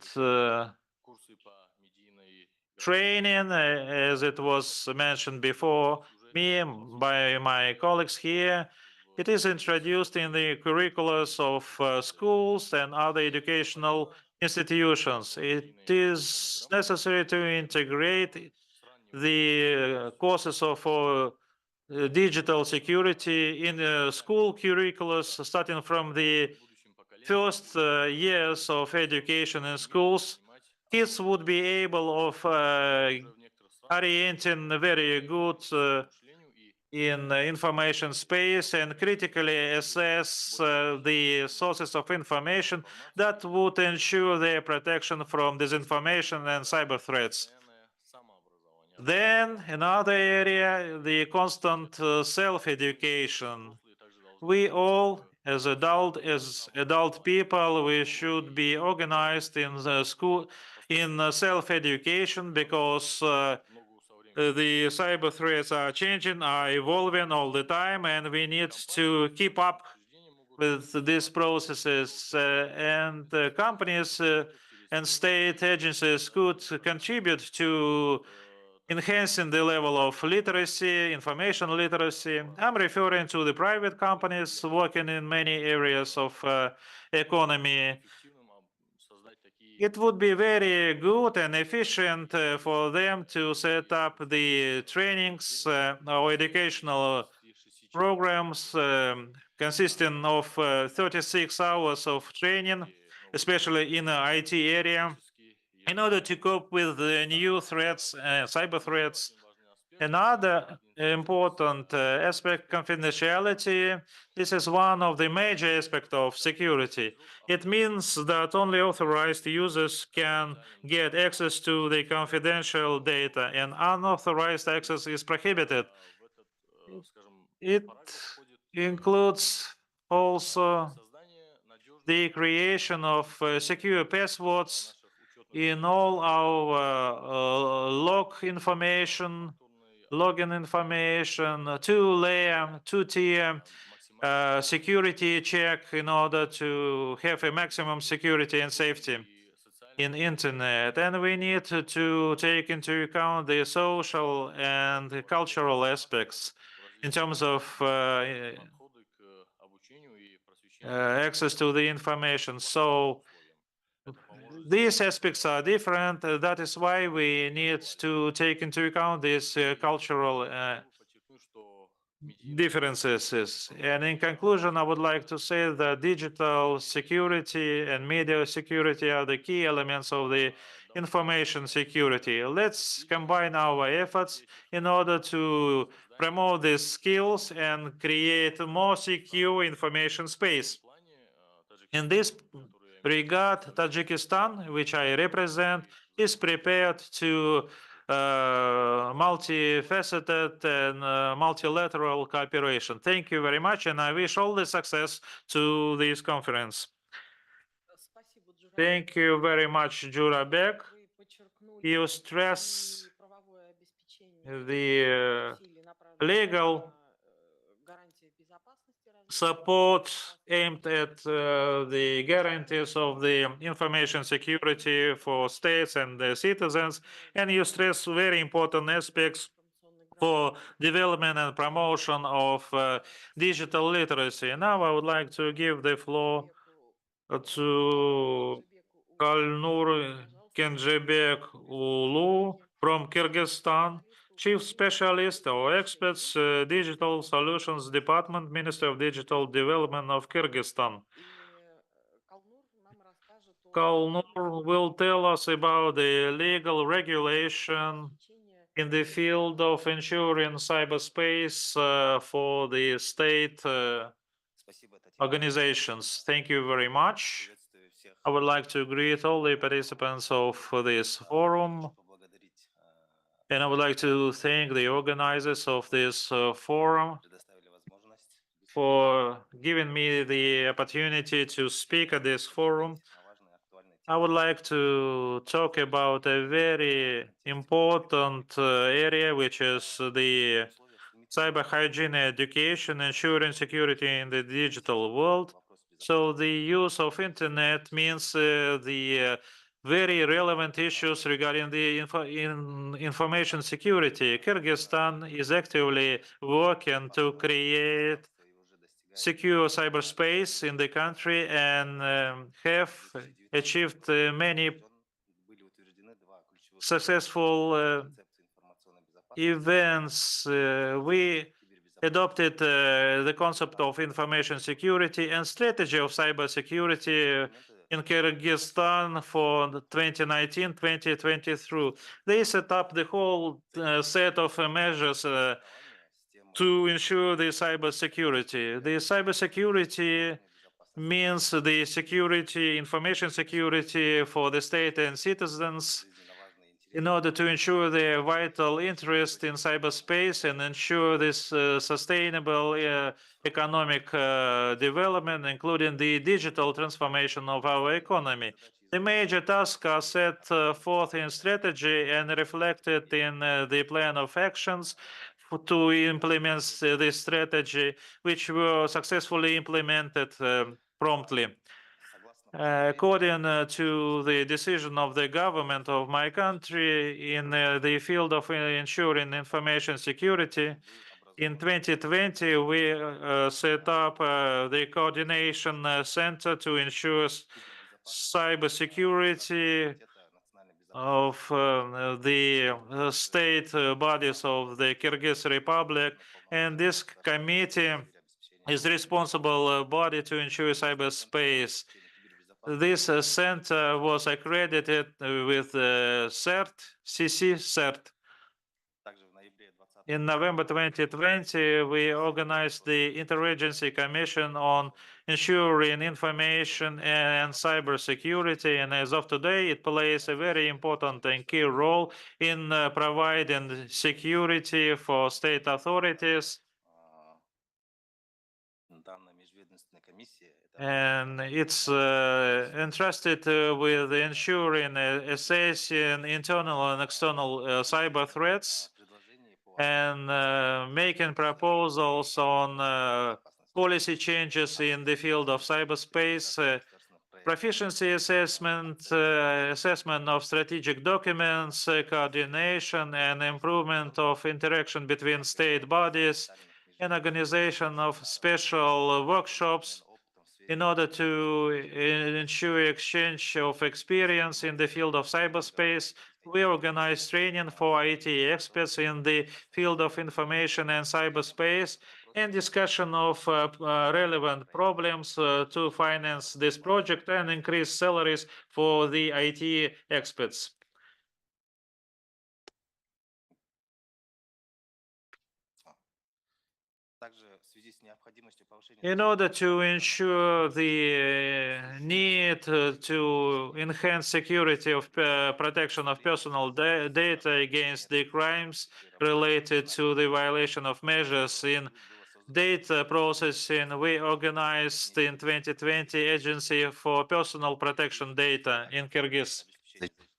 training, as it was mentioned before me by my colleagues here. It is introduced in the curriculums of schools and other educational institutions. It is necessary to integrate the courses of digital security in school curriculums, starting from the first years of education in schools. Kids would be able of orienting very good in information space and critically assess the sources of information that would ensure their protection from disinformation and cyber threats. Then another area, the constant self-education. We all, as adult people, we should be organized in the school in self-education, because the cyber threats are changing, are evolving all the time, and we need to keep up with these processes. And companies and state agencies could contribute to enhancing the level of literacy, information literacy. I'm referring to the private companies working in many areas of economy. It would be very good and efficient for them to set up the trainings or educational programs consisting of 36 hours of training, especially in the IT area, in order to cope with the new threats, cyber threats. Another important aspect, confidentiality. This is one of the major aspects of security. It means that only authorized users can get access to the confidential data, and unauthorized access is prohibited. It includes also the creation of secure passwords in all our login information, two-tier security check in order to have a maximum security and safety in internet. And we need to take into account the social and cultural aspects in terms of access to the information. So these aspects are different. That is why we need to take into account these cultural differences. And in conclusion, I would like to say that digital security and media security are the key elements of the information security. Let's combine our efforts in order to promote these skills and create a more secure information space. In this regard, Tajikistan, which I represent, is prepared to multifaceted and multilateral cooperation. Thank you very much, and I wish all the success to this conference. Thank you very much, Jurabek. You stress the legal support aimed at the guarantees of the information security for states and the citizens, and you stress very important aspects for development and promotion of digital literacy. Now I would like to give the floor to Kalnur Kenjebek Ulu from Kyrgyzstan, Chief Specialist or Experts, Digital Solutions Department, Minister of Digital Development of Kyrgyzstan. Kalnur will tell us about the legal regulation in the field of ensuring cyberspace for the state organizations. Thank you very much. I would like to greet all the participants of this forum, and I would like to thank the organizers of this forum for giving me the opportunity to speak at this forum. I would like to talk about a very important area, which is the cyber hygiene education, ensuring security in the digital world. So the use of internet means the very relevant issues regarding the information security. Kyrgyzstan is actively working to create secure cyberspace in the country and have achieved many successful events. We adopted the concept of information security and strategy of cybersecurity in Kyrgyzstan for 2019-2023. They set up the whole set of measures to ensure the cybersecurity. The cybersecurity means the security, information security for the state and citizens in order to ensure their vital interest in cyberspace and ensure this sustainable economic development, including the digital transformation of our economy. The major tasks are set forth in strategy and reflected in the plan of actions to implement this strategy, which were successfully implemented promptly. According to the decision of the government of my country in the field of ensuring information security, in 2020, we set up the coordination center to ensure cybersecurity of the state bodies of the Kyrgyz Republic, and this committee is the responsible body to ensure cyberspace. This center was accredited with CERT. In November 2020, we organized the Interagency Commission on ensuring information and cybersecurity, and as of today, it plays a very important and key role in providing security for state authorities. And it's entrusted with ensuring assessing internal and external cyber threats and making proposals on policy changes in the field of cyberspace, proficiency assessment, assessment of strategic documents, coordination and improvement of interaction between state bodies, and organization of special workshops in order to ensure exchange of experience in the field of cyberspace. We organize training for IT experts in the field of information and cyberspace and discussion of relevant problems to finance this project and increase salaries for the IT experts. In order to ensure the need to enhance security of protection of personal data against the crimes related to the violation of measures in data processing, we organized in 2020 Agency for Personal Protection Data in Kyrgyz.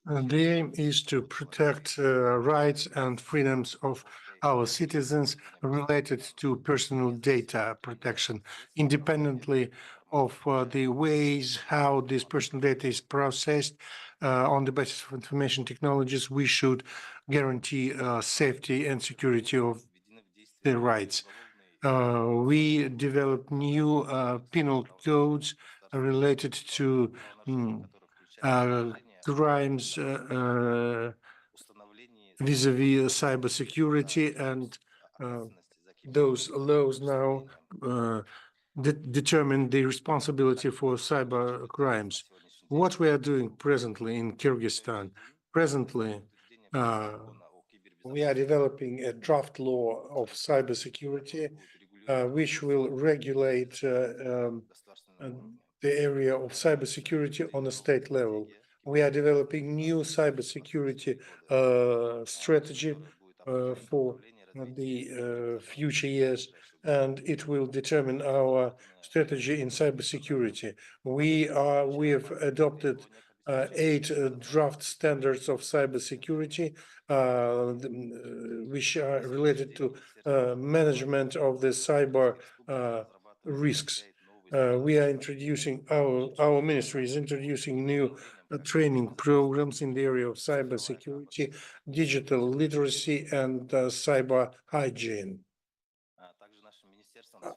The aim is to protect rights and freedoms of our citizens related to personal data protection, independently of the ways how this personal data is processed. On the basis of information technologies, we should guarantee safety and security of the rights. We developed new penal codes related to crimes vis-a-vis cybersecurity, and those laws now determine the responsibility for cyber crimes. What we are doing presently in Kyrgyzstan, we are developing a draft law of cybersecurity, which will regulate the area of cybersecurity on a state level. We are developing new cybersecurity strategy for the future years, and it will determine our strategy in cybersecurity. We have adopted 8 draft standards of cybersecurity, which are related to management of the cyber risks. We are introducing, our ministry is introducing new training programs in the area of cybersecurity, digital literacy, and cyber hygiene.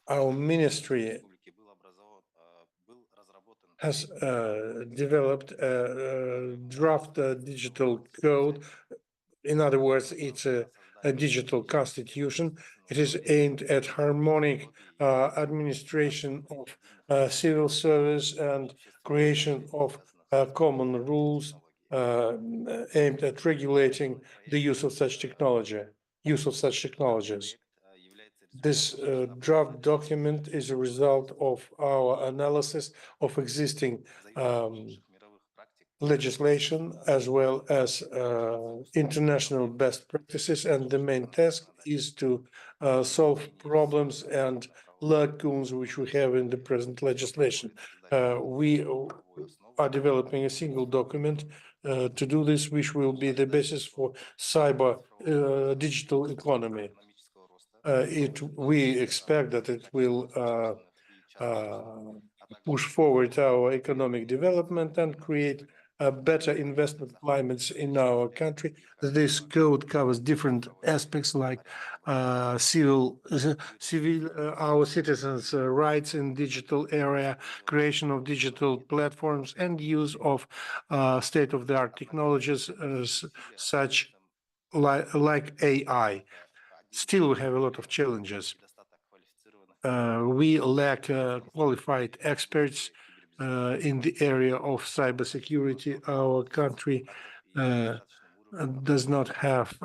Our ministry has developed a draft digital code. In other words, it's a digital constitution. It is aimed at harmonic administration of civil service and creation of common rules aimed at regulating the use of such technologies. This draft document is a result of our analysis of existing legislation as well as international best practices, and the main task is to solve problems and lacunes which we have in the present legislation. We are developing a single document to do this, which will be the basis for cyber digital economy. We expect that it will push forward our economic development and create better investment climates in our country. This code covers different aspects like civil, our citizens' rights in digital area, creation of digital platforms, and use of state-of-the-art technologies such like AI. Still, we have a lot of challenges. We lack qualified experts in the area of cybersecurity. Our country does not have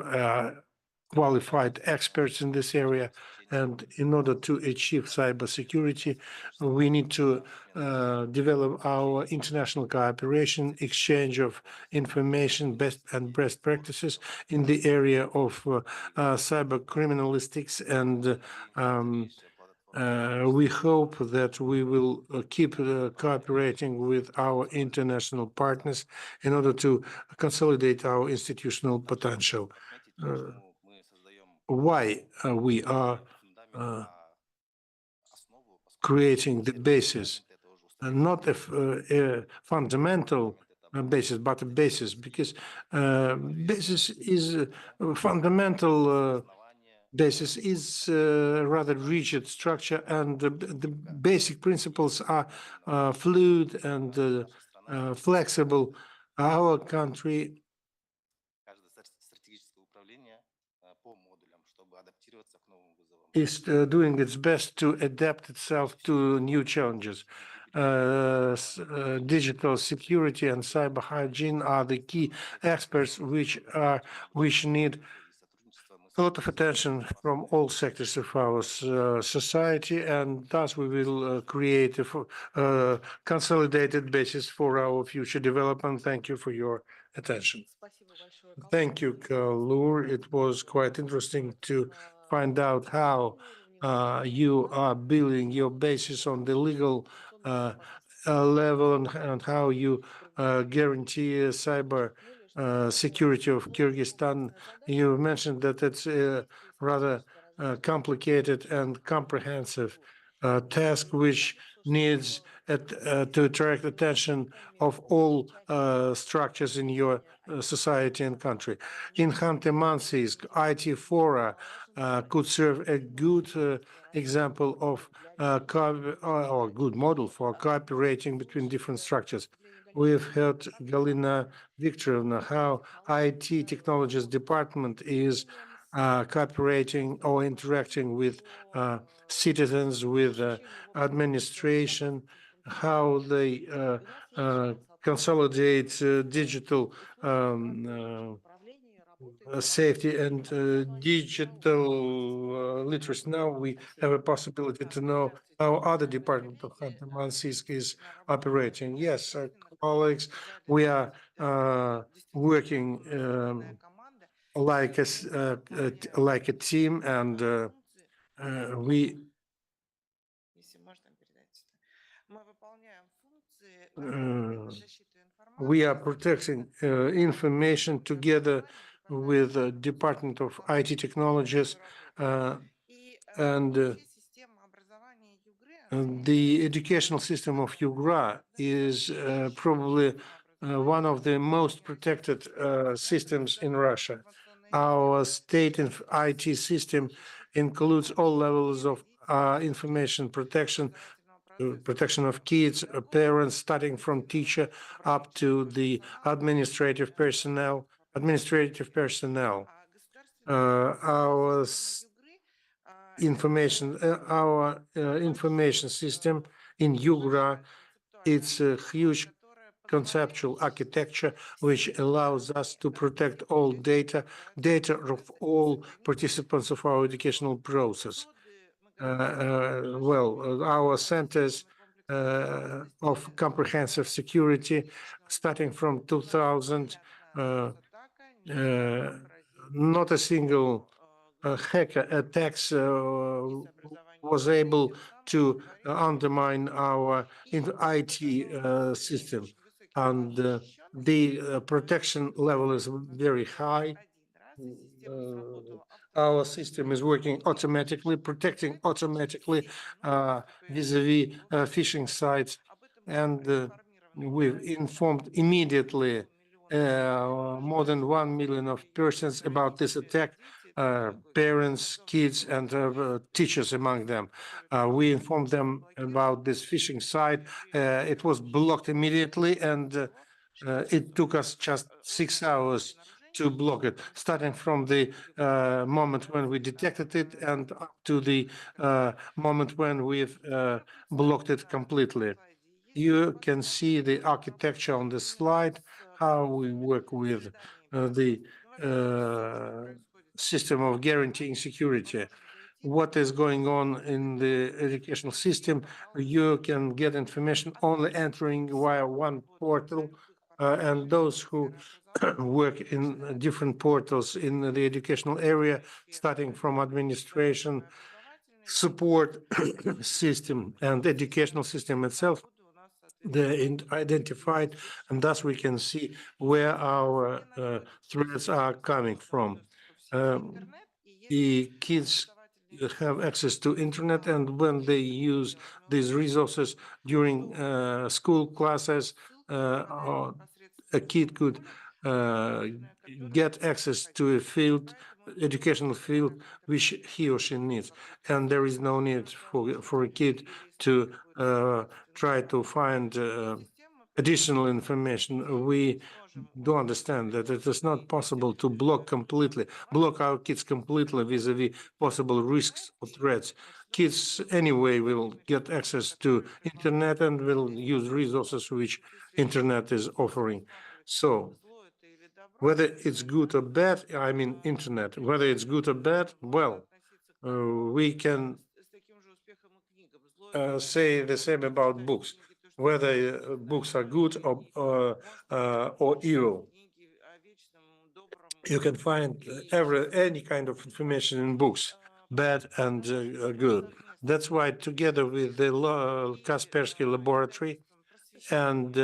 qualified experts in this area. And in order to achieve cybersecurity, we need to develop our international cooperation, exchange of information, best practices in the area of cyber criminalistics, and we hope that we will keep cooperating with our international partners in order to consolidate our institutional potential. Why we are creating the basis, not a fundamental basis, but a basis, because basis is fundamental. Basis is a rather rigid structure, and the basic principles are fluid and flexible. Our country is doing its best to adapt itself to new challenges. Digital security and cyber hygiene are the key aspects which need a lot of attention from all sectors of our society, and thus we will create a consolidated basis for our future development. Thank you for your attention. Thank you, Kalur. It was quite interesting to find out how you are building your basis on the legal level and how you guarantee cyber security of Kyrgyzstan. You mentioned that it's a rather complicated and comprehensive task which needs to attract attention of all structures in your society and country. In Khanty-Mansiysk, IT fora could serve a good example of or good model for cooperating between different structures. We've heard Galina Viktorovna how IT technologies department is cooperating or interacting with citizens, with administration, how they consolidate digital safety and digital literacy. Now we have a possibility to know how other department of Khanty-Mansiysk is operating. Yes, colleagues, we are working like like a team, and we we are protecting information together with the Department of IT Technologies, and the educational system of Yugra is probably one of the most protected systems in Russia. Our state IT system includes all levels of information protection, protection of kids, parents, starting from teacher up to the administrative personnel. Our information system in Yugra, it's a huge conceptual architecture which allows us to protect all data of all participants of our educational process. Our centers of comprehensive security, starting from 2000, not a single hacker attacks was able to undermine our IT system, and the protection level is very high. Our system is working automatically, protecting automatically vis-a-vis phishing sites, and we've informed immediately more than 1 million of persons about this attack, parents, kids, and teachers among them. We informed them about this phishing site. It was blocked immediately, and it took us just 6 hours to block it, starting from the moment when we detected it and up to the moment when we've blocked it completely. You can see the architecture on the slide, how we work with the system of guaranteeing security. What is going on in the educational system, you can get information only entering via one portal, and those who work in different portals in the educational area, starting from administration, support system, and educational system itself, they're identified, and thus we can see where our threats are coming from. The kids have access to internet, and when they use these resources during school classes, a kid could get access to a field, educational field, which he or she needs, and there is no need for a kid to try to find additional information. We do understand that it is not possible to block our kids completely vis-a-vis possible risks or threats. Kids anyway will get access to internet and will use resources which internet is offering. So whether it's good or bad, I mean internet, whether it's good or bad, well, we can say the same about books, whether books are good or evil. You can find any kind of information in books, bad and good. That's why, together with the Kaspersky Laboratory and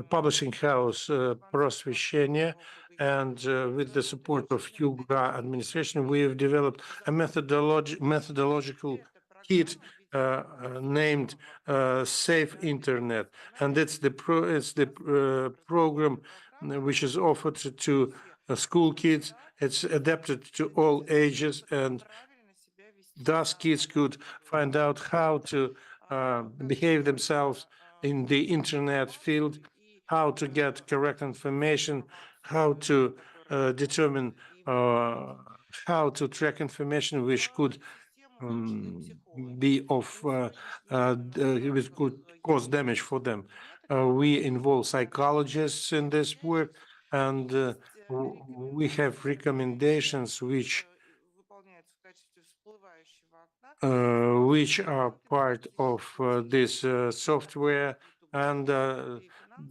publishing house Prosveshchenia, and with the support of Yugra administration, we have developed a methodological kit named Safe Internet, and it's the program which is offered to school kids. It's adapted to all ages, and thus kids could find out how to behave themselves in the internet field, how to get correct information, how to determine how to track information which could be which could cause damage for them. We involve psychologists in this work, and we have recommendations which are part of this software, and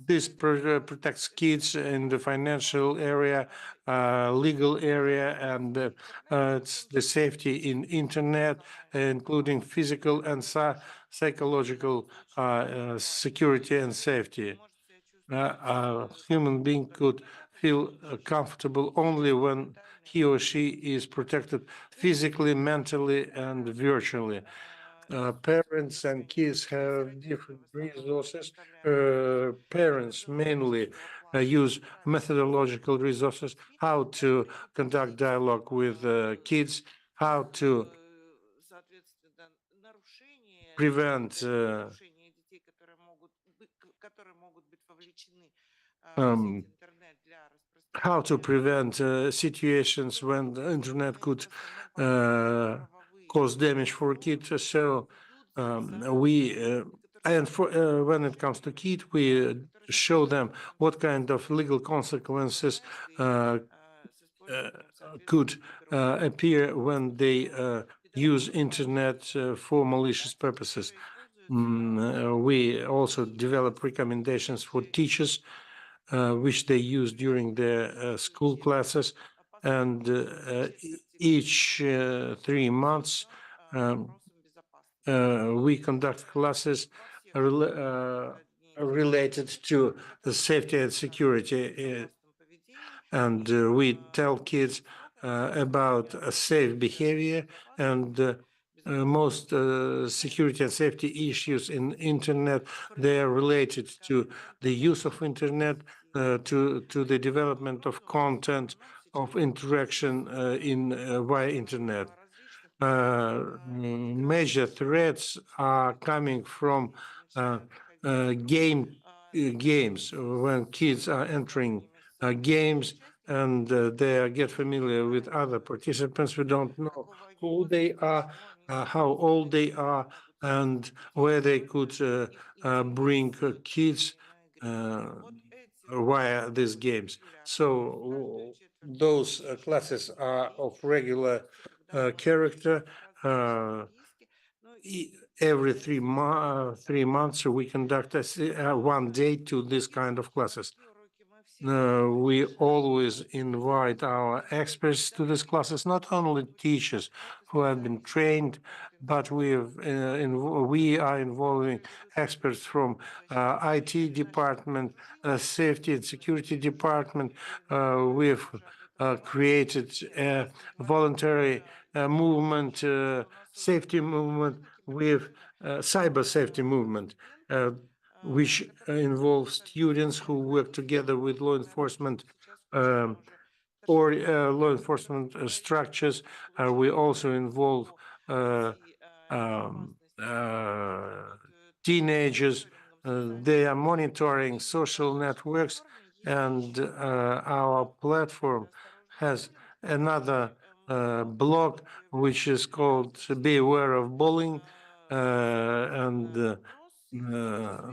this protects kids in the financial area, legal area, and it's the safety in internet, including physical and psychological security and safety. A human being could feel comfortable only when he or she is protected physically, mentally, and virtually. Parents and kids have different resources. Parents mainly use methodological resources, how to conduct dialogue with kids, how to prevent situations when the internet could cause damage for a kid. So when it comes to kids, we show them what kind of legal consequences could appear when they use internet for malicious purposes. We also develop recommendations for teachers, which they use during their school classes, and each 3 months we conduct classes related to the safety and security, and we tell kids about safe behavior, and most security and safety issues in internet, they are related to the use of internet, to the development of content, of interaction via internet. Major threats are coming from games, when kids are entering games and they get familiar with other participants. We don't know who they are, how old they are, and where they could bring kids via these games. So those classes are of regular character. Every 3 months, we conduct one day to this kind of classes. We always invite our experts to these classes, not only teachers who have been trained, but we are involving experts from IT department, safety and security department. We've created a voluntary movement, safety movement with cyber safety movement, which involves students who work together with law enforcement or law enforcement structures. We also involve teenagers. They are monitoring social networks, and our platform has another blog which is called "Be Aware of Bullying," and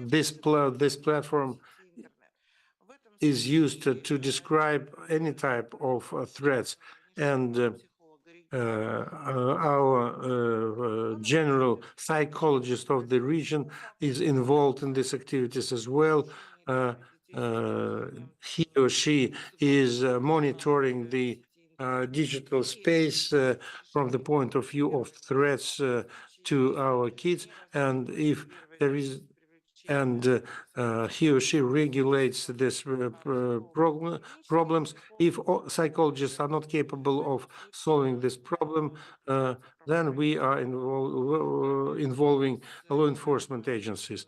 this platform is used to describe any type of threats, and our general psychologist of the region is involved in these activities as well. He or she is monitoring the digital space from the point of view of threats to our kids, and if there is he or she regulates these problems. If psychologists are not capable of solving this problem, then we are involving law enforcement agencies.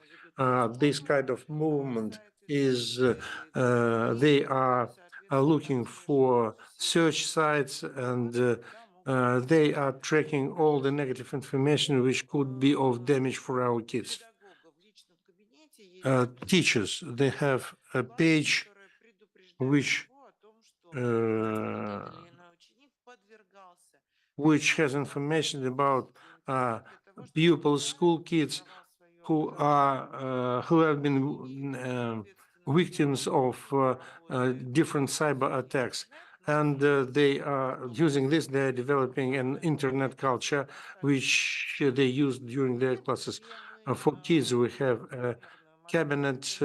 This kind of movement is, they are looking for search sites, and they are tracking all the negative information which could be of damage for our kids. Teachers, they have a page which has information about pupils, school kids who have been victims of different cyber attacks. And they are using this, they're developing an internet culture, which they use during their classes. For kids, we have a cabinet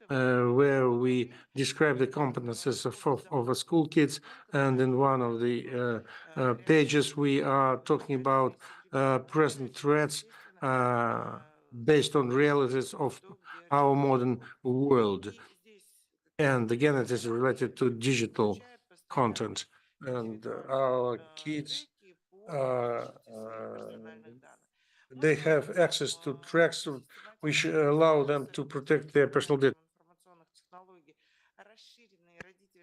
where we describe the competences of school kids. And in one of the pages, we are talking about present threats based on realities of our modern world. And again, it is related to digital content. And our kids, they have access to tracks which allow them to protect their personal data.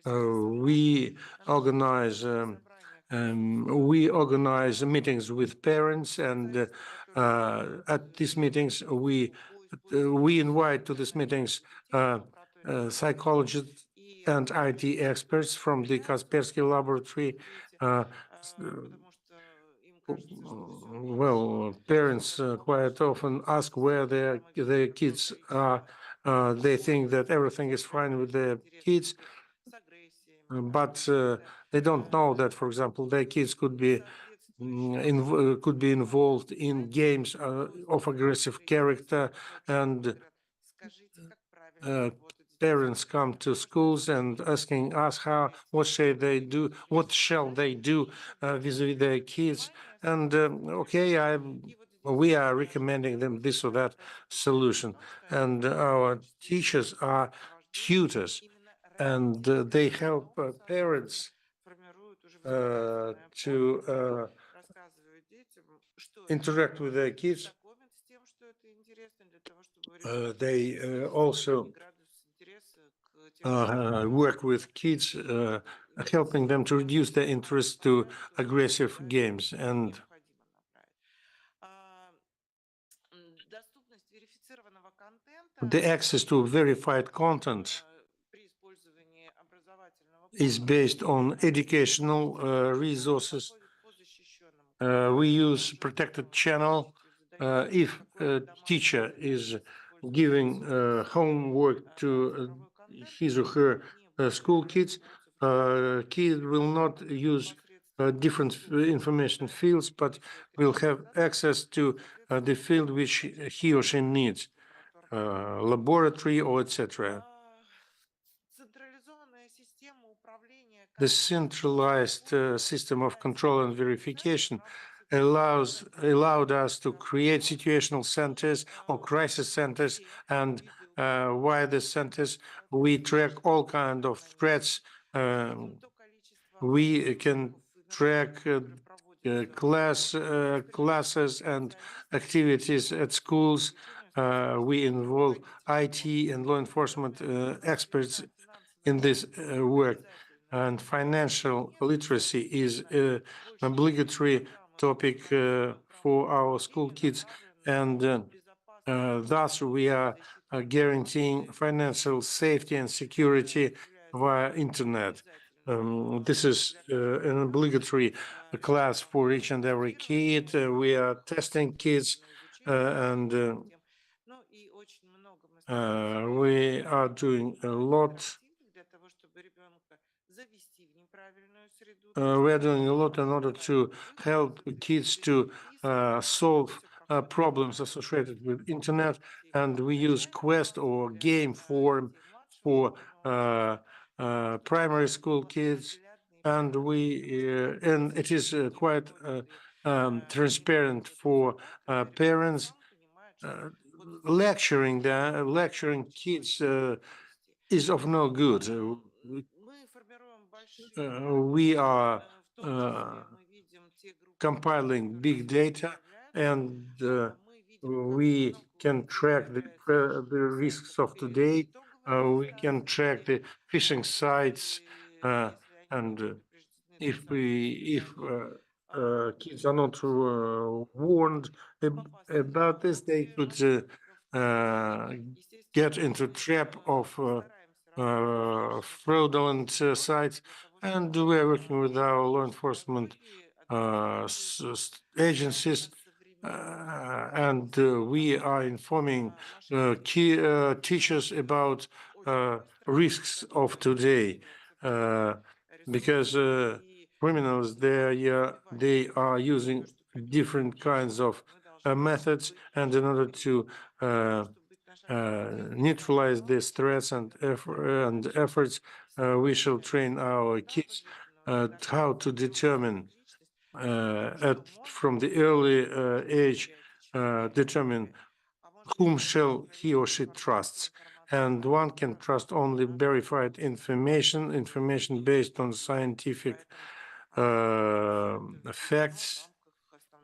We organize meetings with parents, and at these meetings, we invite to these meetings psychologists and IT experts from the Kaspersky Laboratory. Well, parents quite often ask where their kids are. They think that everything is fine with their kids, but they don't know that, for example, their kids could be involved in games of aggressive character, and parents come to schools and asking us what shall they do vis-a-vis their kids. And okay, we are recommending them this or that solution. And our teachers are tutors, and they help parents to interact with their kids. They also work with kids, helping them to reduce their interest to aggressive games. And the access to verified content is based on educational resources. We use protected channel. If a teacher is giving homework to his or her school kids, kid will not use different information fields, but will have access to the field which he or she needs, laboratory or etc. The centralized system of control and verification allowed us to create situational centers or crisis centers, and via the centers we track all kinds of threats. We can track classes and activities at schools. We involve IT and law enforcement experts in this work. And financial literacy is an obligatory topic for our school kids, and thus we are guaranteeing financial safety and security via internet. This is an obligatory class for each and every kid. We are testing kids, and we are doing a lot. We are doing a lot in order to help kids to solve problems associated with internet, and we use Quest or game form for primary school kids, and and it is quite transparent for parents. Lecturing kids is of no good. We are compiling big data, and we can track the risks of today. We can track the phishing sites, and if kids are not warned about this, they could get into trap of fraudulent sites. And we are working with our law enforcement agencies, and we are informing teachers about risks of today, because criminals they are using different kinds of methods, and in order to neutralize these threats and efforts, we shall train our kids how to determine from the early age, determine whom shall he or she trusts. And one can trust only verified information based on scientific facts.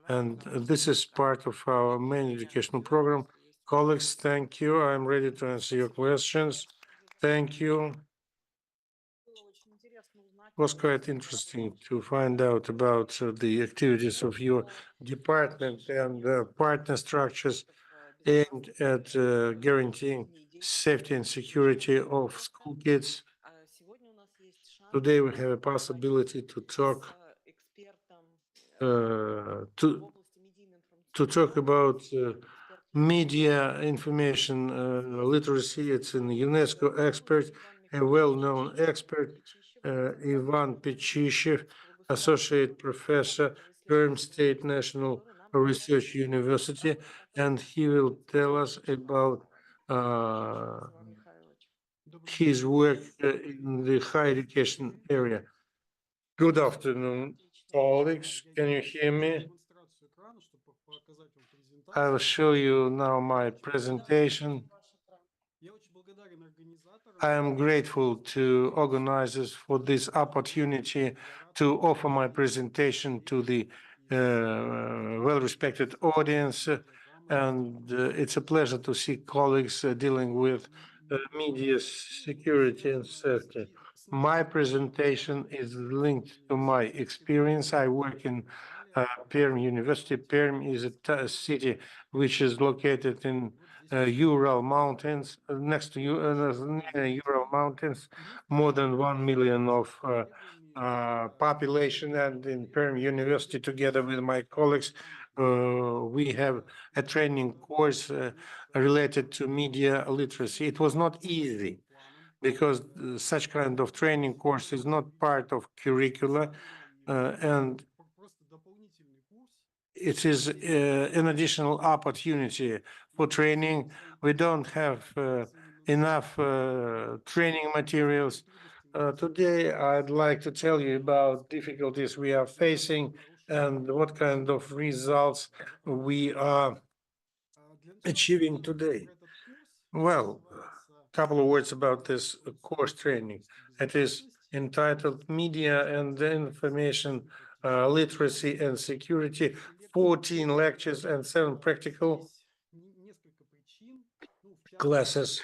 And this is part of our main educational program. Colleagues, thank you. I'm ready to answer your questions. Thank you. It was quite interesting to find out about the activities of your department and partner structures aimed at guaranteeing safety and security of school kids. Today we have a possibility to talk about media information literacy. It's an UNESCO expert, a well-known expert, Ivan Pechishev, associate professor, Perm State National Research University, and he will tell us about his work in the higher education area. Good afternoon, colleagues. Can you hear me? I will show you now my presentation. I am grateful to organizers for this opportunity to offer my presentation to the well-respected audience. And it's a pleasure to see colleagues dealing with media security and safety. My presentation is linked to my experience. I work in Perm University. Perm is a city which is located in Ural Mountains, next to Ural Mountains, more than 1 million of population. And in Perm University, together with my colleagues, we have a training course related to media literacy. It was not easy because such kind of training course is not part of curricula, and it is an additional opportunity for training. We don't have enough training materials. Today, I'd like to tell you about difficulties we are facing and what kind of results we are achieving today. Well, a couple of words about this course training. It is entitled Media and Information Literacy and Security, 14 lectures and 7 practical classes.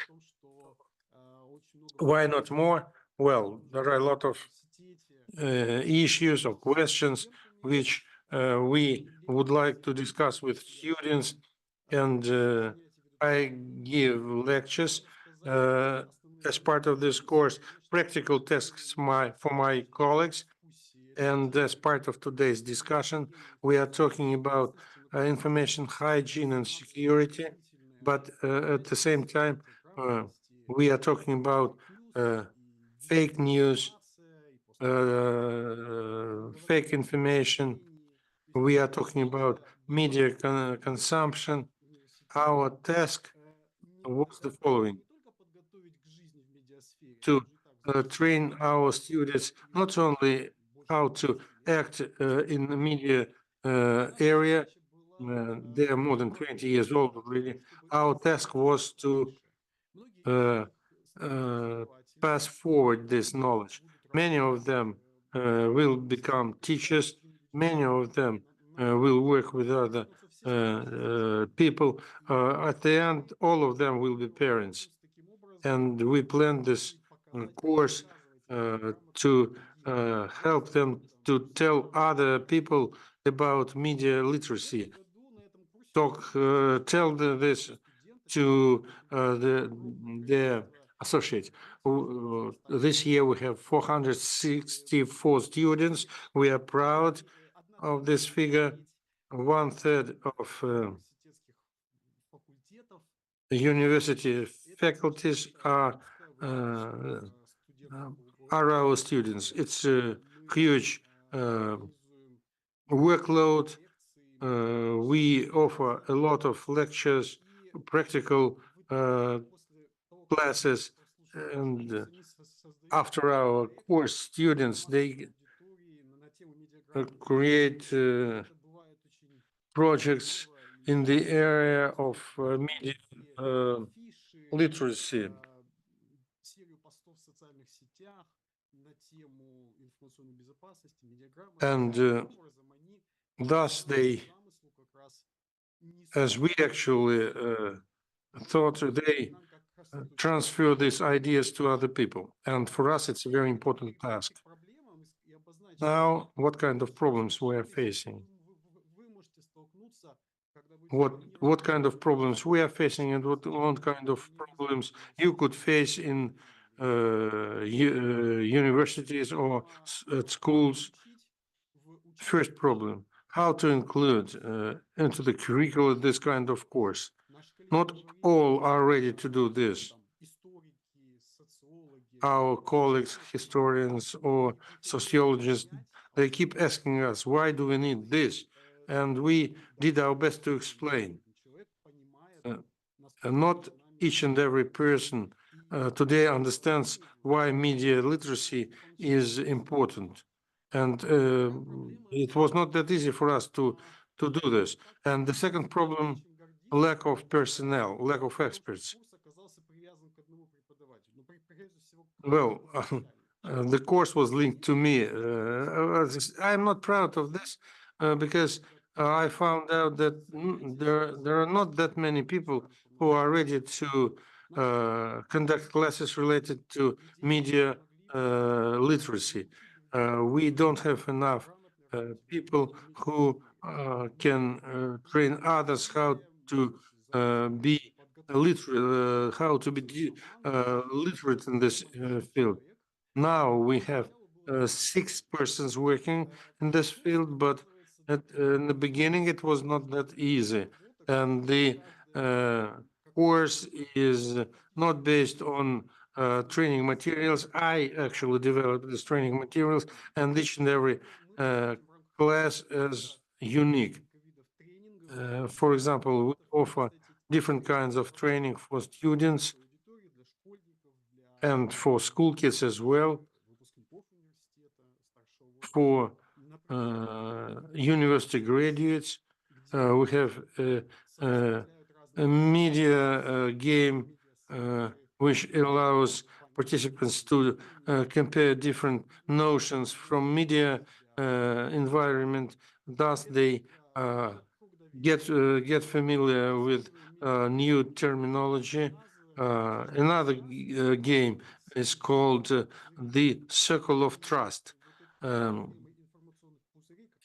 Why not more? Well, there are a lot of issues or questions which we would like to discuss with students, and I give lectures as part of this course, practical tests for my colleagues. And as part of today's discussion, we are talking about information hygiene and security, but at the same time, we are talking about fake news, fake information. We are talking about media consumption. Our task was the following: to train our students not only how to act in the media area. They are more than 20 years old already. Our task was to pass forward this knowledge. Many of them will become teachers. Many of them will work with other people. At the end, all of them will be parents. And we planned this course to help them to tell other people about media literacy. Tell this to their associates. This year we have 464 students. We are proud of this figure. 1/3 of university faculties are are our students. It's a huge workload. We offer a lot of lectures, practical classes, and after our course, students, they create projects in the area of media literacy. And thus they, as we actually thought, they transfer these ideas to other people. And for us, it's a very important task. Now, what kind of problems we are facing? What kind of problems we are facing, and what kind of problems you could face in universities or at schools? First problem, how to include into the curriculum this kind of course. Not all are ready to do this. Our colleagues, historians or sociologists, they keep asking us, why do we need this? And we did our best to explain. And not each and every person today understands why media literacy is important. And it was not that easy for us to do this. And the second problem, lack of personnel, lack of experts. Well, the course was linked to me. I'm not proud of this because I found out that there are not that many people who are ready to conduct classes related to media literacy. We don't have enough people who can train others how to be literate, how to be literate in this field. Now we have 6 persons working in this field, but in the beginning it was not that easy. And the course is not based on training materials. I actually developed these training materials, and each and every class is unique. For example, we offer different kinds of training for students and for school kids as well, for university graduates. We have a media game which allows participants to compare different notions from media environment. Thus, they get familiar with new terminology. Another game is called the Circle of Trust.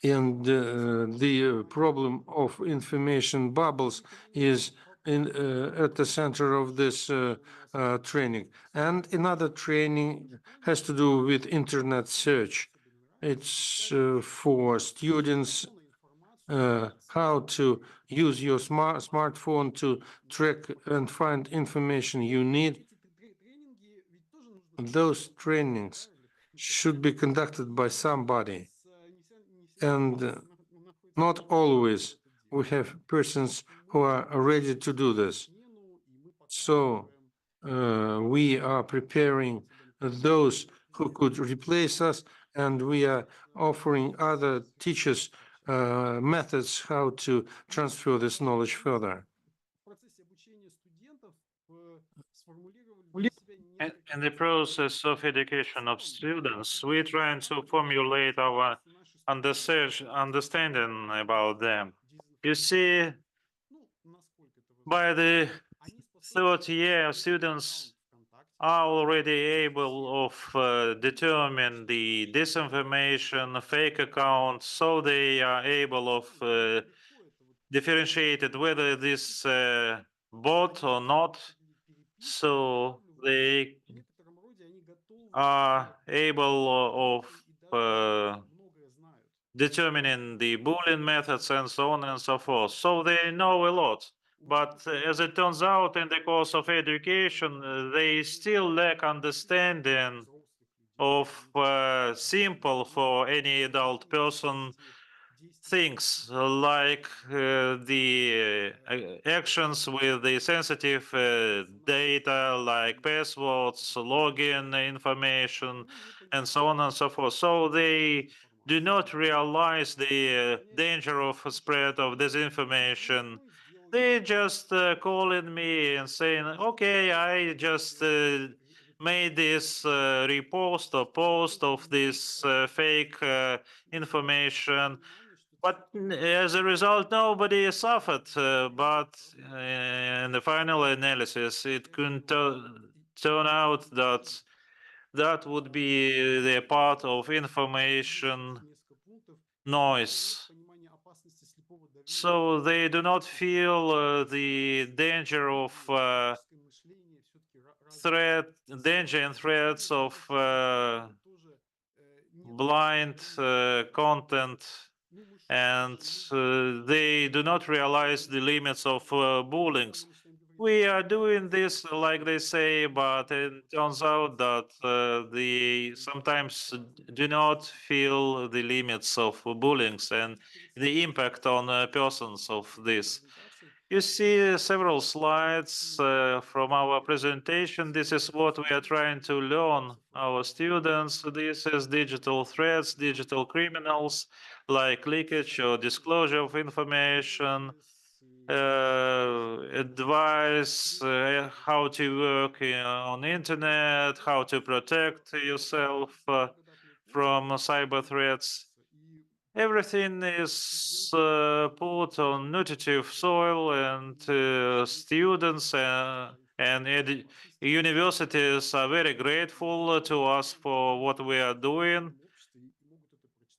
And the problem of information bubbles is at the center of this training. And another training has to do with internet search. It's for students how to use your smartphone to track and find information you need. Those trainings should be conducted by somebody. And not always we have persons who are ready to do this. So we are preparing those who could replace us, and we are offering other teachers methods how to transfer this knowledge further. In the process of education of students, we're trying to formulate our understanding about them. You see, by the third year, students are already able of determine the disinformation, fake accounts, so they are able of differentiated whether this bot or not. So they are able of determining the Boolean methods and so on and so forth. So they know a lot. But as it turns out, in the course of education, they still lack understanding of simple for any adult person things like the actions with the sensitive data like passwords, login information, and so on and so forth. So they do not realize the danger of spread of disinformation. They just calling me and saying, okay, I just made this repost or post of this fake information. But as a result, nobody suffered. But in the final analysis, it couldn't turn out that that would be the part of information noise. So they do not feel the danger of danger and threats of blind content, and they do not realize the limits of bullying. We are doing this, like they say, but it turns out that they sometimes do not feel the limits of bullying and the impact on persons of this. You see several slides from our presentation. This is what we are trying to learn our students. This is digital threats, digital criminals, like leakage or disclosure of information, advice, how to work on internet, how to protect yourself from cyber threats. Everything is put on nutritive soil, and students and universities are very grateful to us for what we are doing.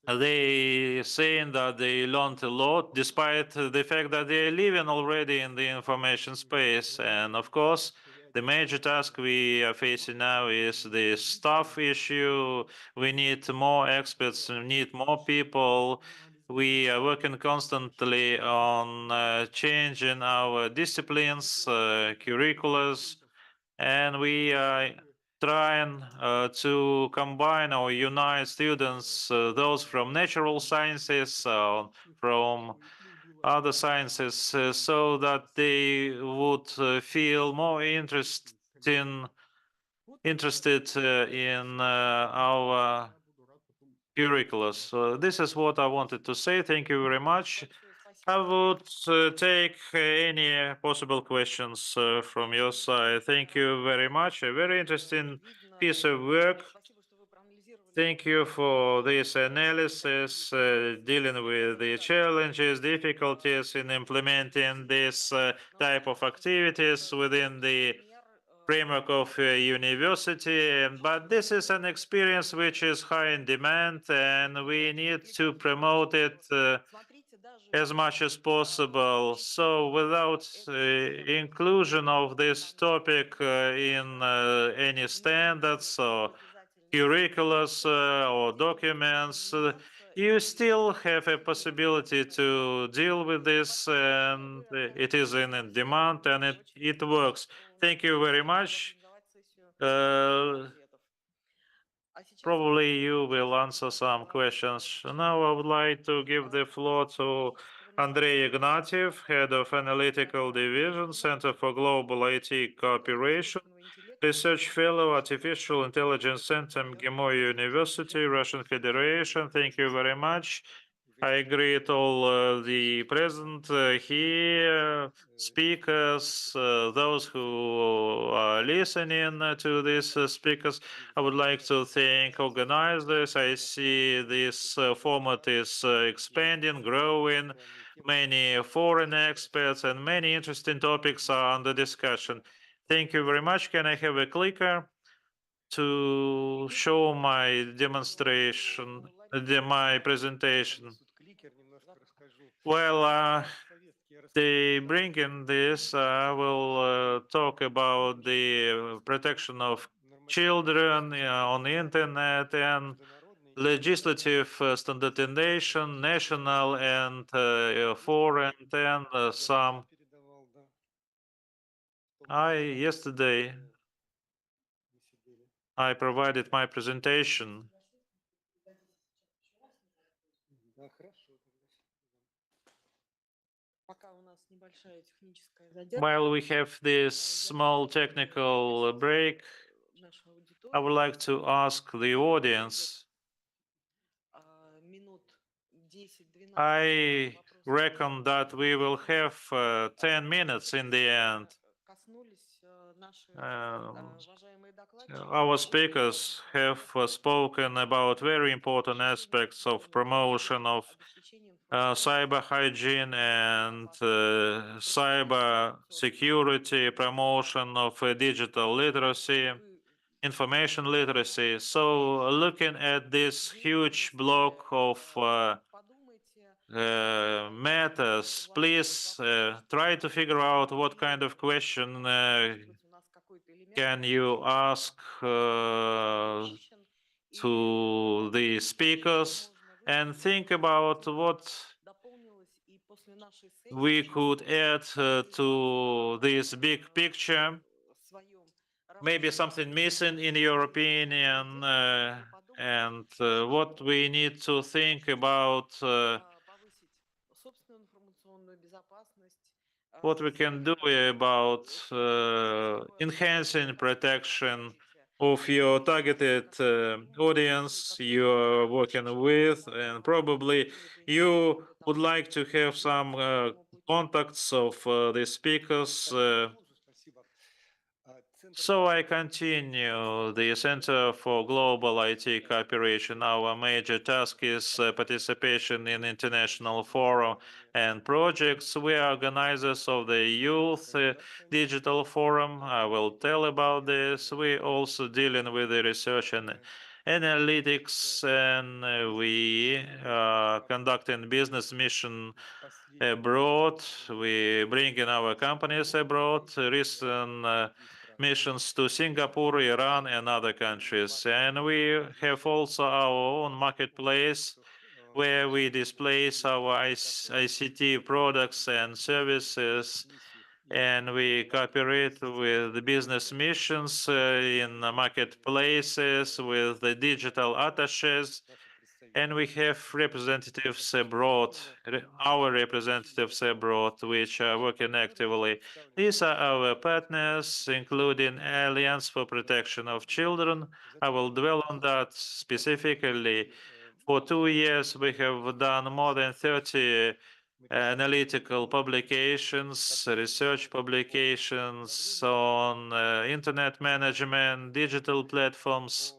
They saying that they learned a lot, despite the fact that they are living already in the information space. And of course, the major task we are facing now is the staff issue. We need more experts, we need more people. We are working constantly on changing our disciplines, curriculums, and we are trying to combine or unite students, those from natural sciences, from other sciences, so that they would feel more interested in our curricula. So this is what I wanted to say. Thank you very much. I would take any possible questions from your side. Thank you very much. A very interesting piece of work. Thank you for this analysis, dealing with the challenges, difficulties in implementing this type of activities within the framework of a university. But this is an experience which is high in demand, and we need to promote it as much as possible. So without inclusion of this topic in any standards or curriculums or documents, you still have a possibility to deal with this, and it is in demand, and it works. Thank you very much. Probably you will answer some questions. Now I would like to give the floor to Andrei Ignatiev, Head of Analytical Division, Center for Global IT Cooperation, Research Fellow, Artificial Intelligence Center, MGIMO University, Russian Federation. Thank you very much. I greet all the present here, speakers, those who are listening to these speakers. I would like to thank organizers. I see this format is expanding, growing. Many foreign experts and many interesting topics are under discussion. Thank you very much. Can I have a clicker to show my demonstration, my presentation? Well, they bring in this, I will talk about the protection of children on the internet and legislative standardization, national and foreign, and some Yesterday, I provided my presentation. Пока у нас небольшая техническая задержка, While we have this small technical break, нашу I would аудиторию, like to ask the audience. минут 10-12 I вопросы reckon that we will have 10 minutes in the end. коснулись наши уважаемые Our speakers have spoken about very important aspects of promotion of cyber hygiene and cyber security, promotion of digital literacy, information literacy. So looking at this huge block of matters, please try to figure out what kind of question can you ask to the speakers, and think about what we could add to this big picture. Maybe something missing in your opinion, and what we need to think about, what we can do about enhancing protection of your targeted audience you're working with, and probably you would like to have some contacts of the speakers. So I continue. The Center for Global IT Cooperation. Our major task is participation in international forum and projects. We are organizers of the Youth Digital Forum. I will tell about this. We also dealing with the research and analytics, and we conducting business mission abroad. We bring in our companies abroad. Recent missions to Singapore, Iran, and other countries. And we have also our own marketplace where we display our ICT products and services, and we cooperate with the business missions in the marketplaces with the digital attaches. And we have representatives abroad, our representatives abroad, which are working actively. These are our partners, including Alliance for Protection of Children. I will dwell on that specifically. For 2 years, we have done more than 30 analytical publications, research publications on internet management, digital platforms,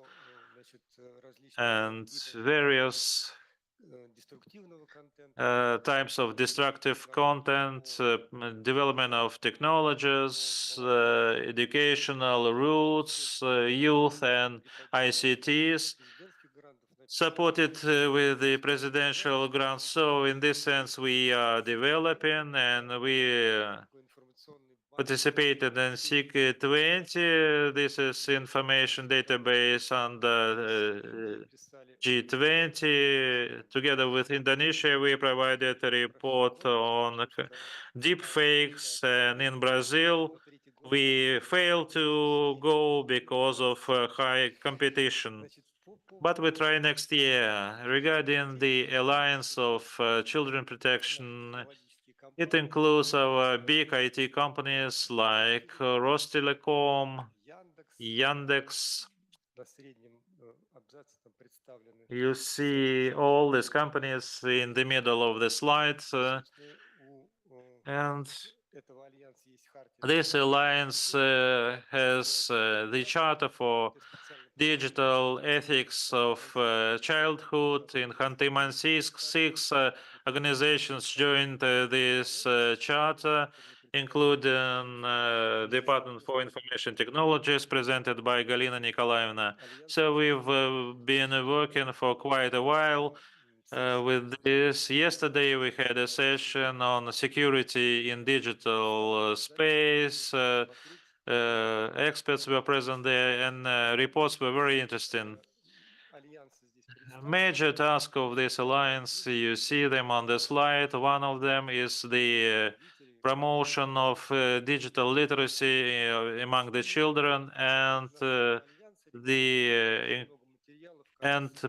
and various types of destructive content, development of technologies, educational routes, youth and ICTs, supported with the presidential grants. So in this sense, we are developing, and we participated in SIG-20. This is information database under G20. Together with Indonesia, we provided a report on deep fakes, and in Brazil, we failed to go because of high competition. But we try next year. Regarding the Alliance of Children Protection, it includes our big IT companies like Rostelecom, Yandex. You see all these companies in the middle of the slide. And this alliance has the Charter for Digital Ethics of Childhood. In Khanty-Mansiysk, 6 organizations joined this charter, including Department for Information Technologies, presented by Galina Nikolaevna. So we've been working for quite a while with this. Yesterday, we had a session on security in digital space. Experts were present there, and reports were very interesting. Major task of this alliance, you see them on the slide. One of them is the promotion of digital literacy among the children and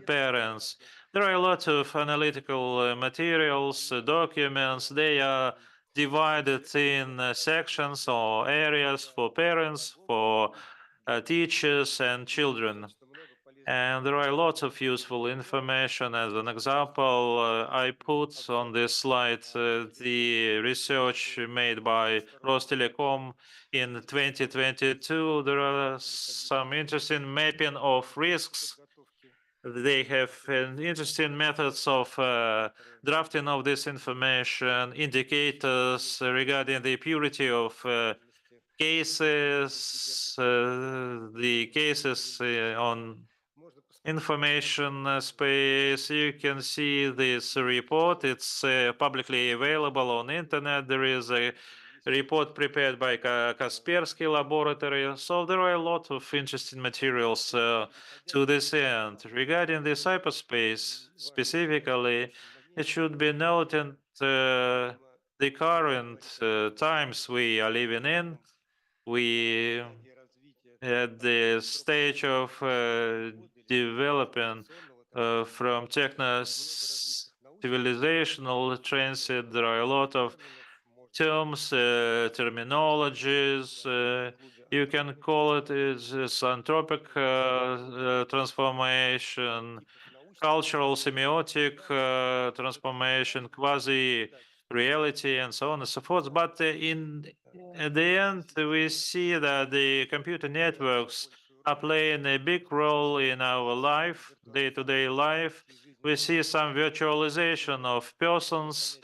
parents. There are a lot of analytical materials, documents. They are divided in sections or areas for parents, for teachers and children. And there are lots of useful information. As an example, I put on this slide the research made by Rostelecom in 2022. There are some interesting mapping of risks. They have interesting methods of drafting of this information, indicators regarding the purity of cases, the cases on information space. You can see this report. It's publicly available on internet. There is a report prepared by Kaspersky Laboratory. So there are a lot of interesting materials to this end. Regarding the cyberspace specifically, it should be noted the current times we are living in. We at the stage of developing from civilizational transit. There are a lot of terms, terminologies. You can call it as anthropic transformation, cultural semiotic transformation, quasi-reality, and so on and so forth. But at the end, we see that the computer networks are playing a big role in our life, day-to-day life. We see some virtualization of persons,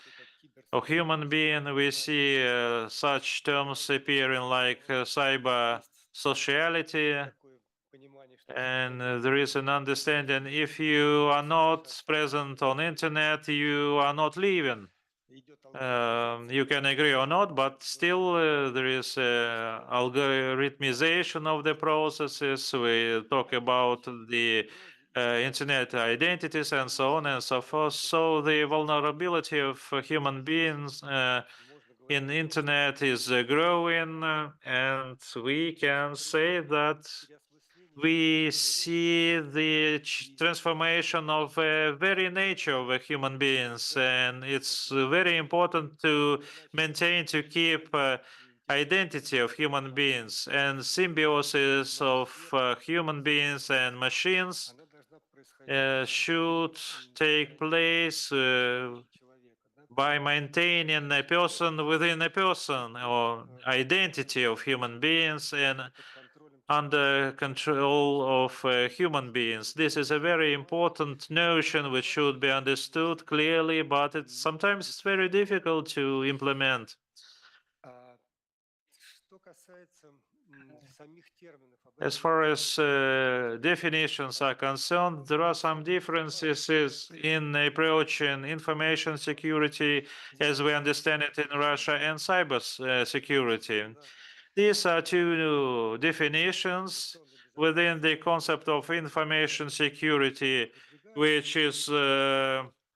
of human being. We see such terms appearing like cyber sociality. And there is an understanding if you are not present on internet, you are not living. You can agree or not, but still there is algorithmization of the processes. We talk about the internet identities and so on and so forth. So the vulnerability of human beings in internet is growing, and we can say that we see the transformation of very nature of human beings, and it's very important to maintain, to keep identity of human beings and symbiosis of human beings and machines should take place by maintaining a person within a person, or identity of human beings and under control of human beings. This is a very important notion which should be understood clearly, but sometimes it's very difficult to implement. As far as definitions are concerned, there are some differences in approaching information security as we understand it in Russia and cyber security. These are two definitions within the concept of information security, which is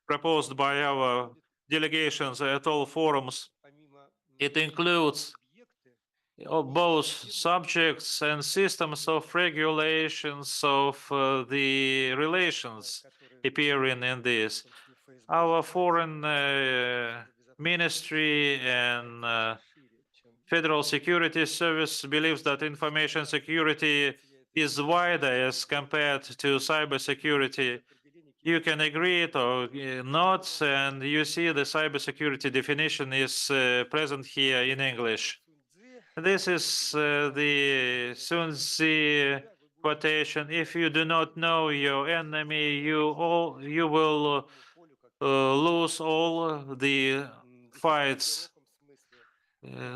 proposed by our delegations at all forums. It includes both subjects and systems of regulations of the relations appearing in this. Our foreign ministry and Federal Security Service believes that information security is wider as compared to cybersecurity. You can agree it or not, and you see the cybersecurity definition is present here in English. This is the Sun Tzu quotation: "If you do not know your enemy, you will lose all the fights."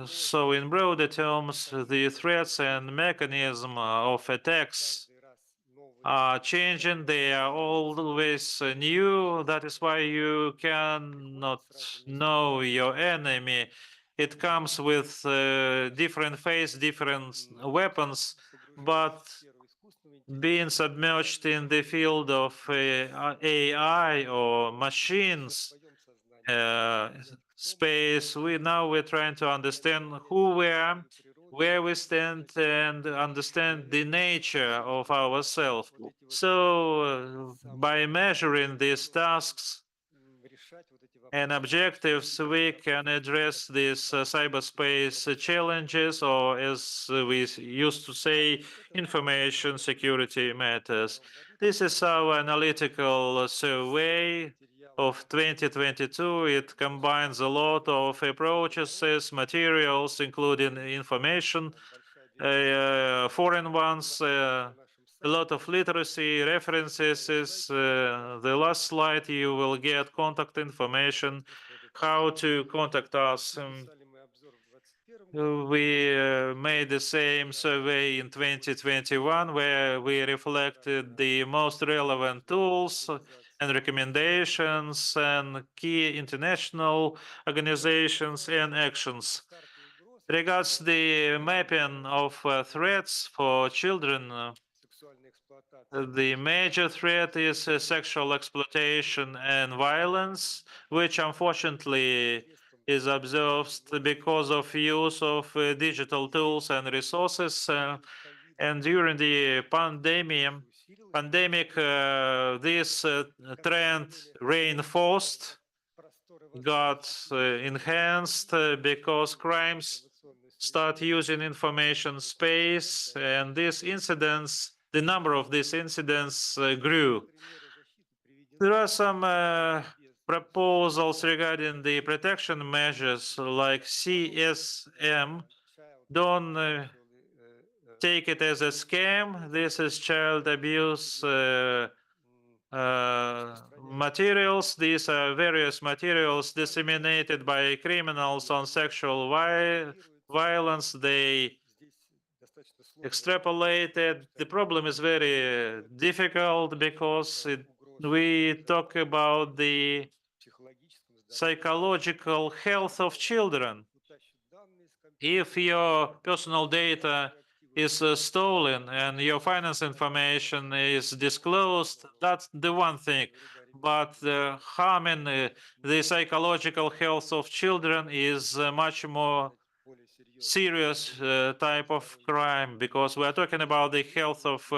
So in broader terms, the threats and mechanism of attacks are changing. They are always new. That is why you cannot know your enemy. It comes with different face, different weapons, but being submerged in the field of AI or machines space. We're trying to understand who we are, where we stand, and understand the nature of ourselves. So by measuring these tasks and objectives, we can address these cyberspace challenges, or as we used to say, information security matters. This is our analytical survey of 2022. It combines a lot of approaches, materials, including information, foreign ones, a lot of literacy references. The last slide, you will get contact information, how to contact us. We made the same survey in 2021, where we reflected the most relevant tools and recommendations and key international organizations and actions. Regards the mapping of threats for children, the major threat is sexual exploitation and violence, which unfortunately is observed because of use of digital tools and resources. And during the pandemic, this trend reinforced, got enhanced because crimes start using information space, and these incidents, the number of these incidents grew. There are some proposals regarding the protection measures like CSM. Don't take it as a scam. This is child abuse materials. These are various materials disseminated by criminals on sexual violence. They extrapolated. The problem is very difficult because we talk about the psychological health of children. If your personal data is stolen and your finance information is disclosed, that's the one thing. But harming the psychological health of children is much more serious type of crime, because we are talking about the health of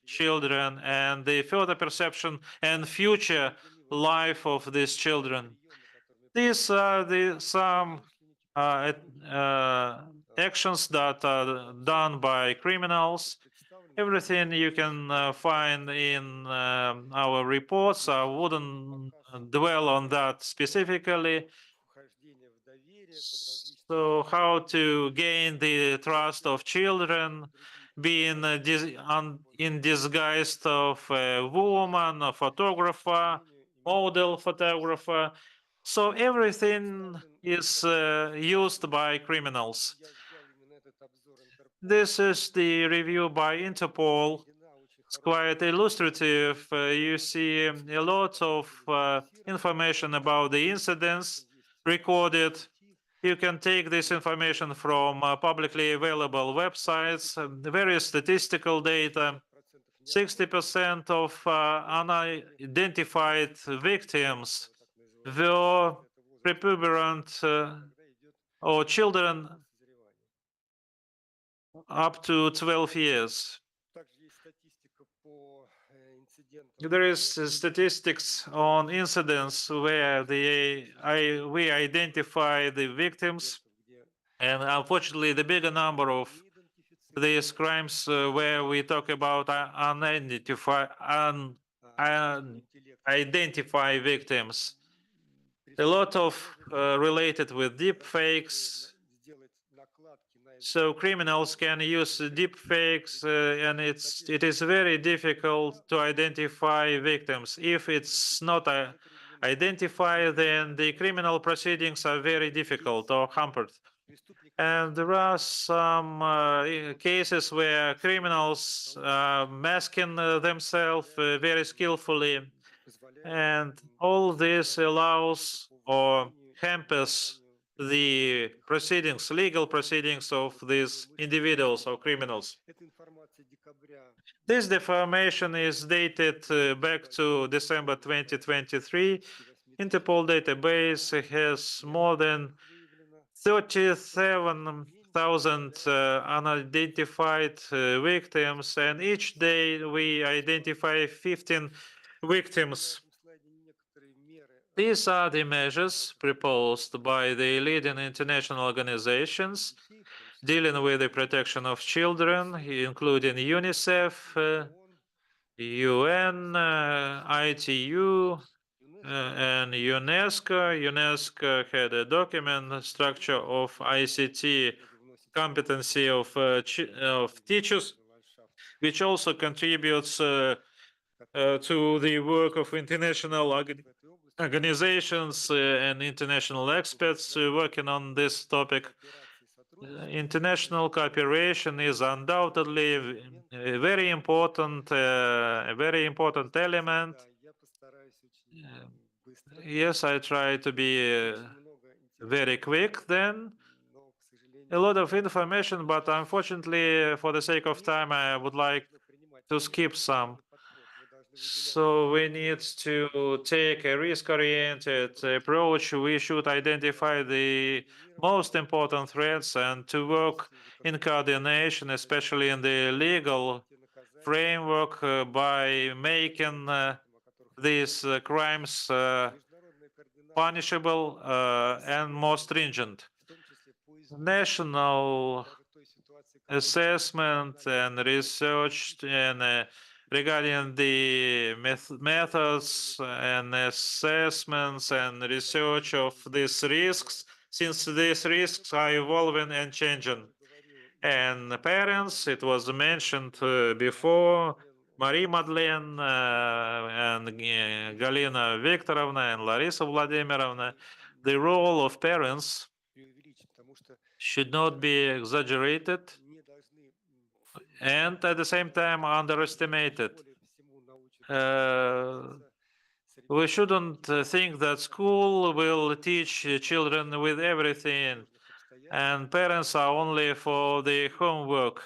children and the further perception and future life of these children. These are some actions that are done by criminals. Everything you can find in our reports. I wouldn't dwell on that specifically. So how to gain the trust of children, being in disguise of a woman, a photographer, model photographer. So everything is used by criminals. This is the review by Interpol. It's quite illustrative. You see a lot of information about the incidents recorded. You can take this information from publicly available websites, various statistical data. 60% of unidentified victims were prepubescent or children up to 12 years. There is statistics on incidents where we identify the victims, and unfortunately the bigger number of these crimes where we talk about unidentified victims. A lot of related with deep fakes. So criminals can use deep fakes, and it is very difficult to identify victims. If it's not identified, then the criminal proceedings are very difficult or hampered. And there are some cases where criminals are masking themselves very skillfully, and all this allows or hampers the proceedings, legal proceedings of these individuals or criminals. This information is dated back to December 2023. Interpol database has more than 37,000 unidentified victims, and each day we identify 15 victims. These are the measures proposed by the leading international organizations dealing with the protection of children, including UNICEF, UN, ITU, and UNESCO. UNESCO had a document structure of ICT competency of teachers, which also contributes to the work of international organizations and international experts working on this topic. International cooperation is undoubtedly a very important element. Yes, I try to be very quick then. A lot of information, but unfortunately, for the sake of time, I would like to skip some. So we need to take a risk-oriented approach. We should identify the most important threats and to work in coordination, especially in the legal framework, by making these crimes punishable and more stringent. National assessment and research and regarding the methods and assessments and research of these risks, since these risks are evolving and changing. And parents, it was mentioned before, Marie-Madeleine and Galina Viktorovna and Larissa Vladimirovna, the role of parents should not be exaggerated and at the same time underestimated. We shouldn't think that school will teach children with everything and parents are only for the homework,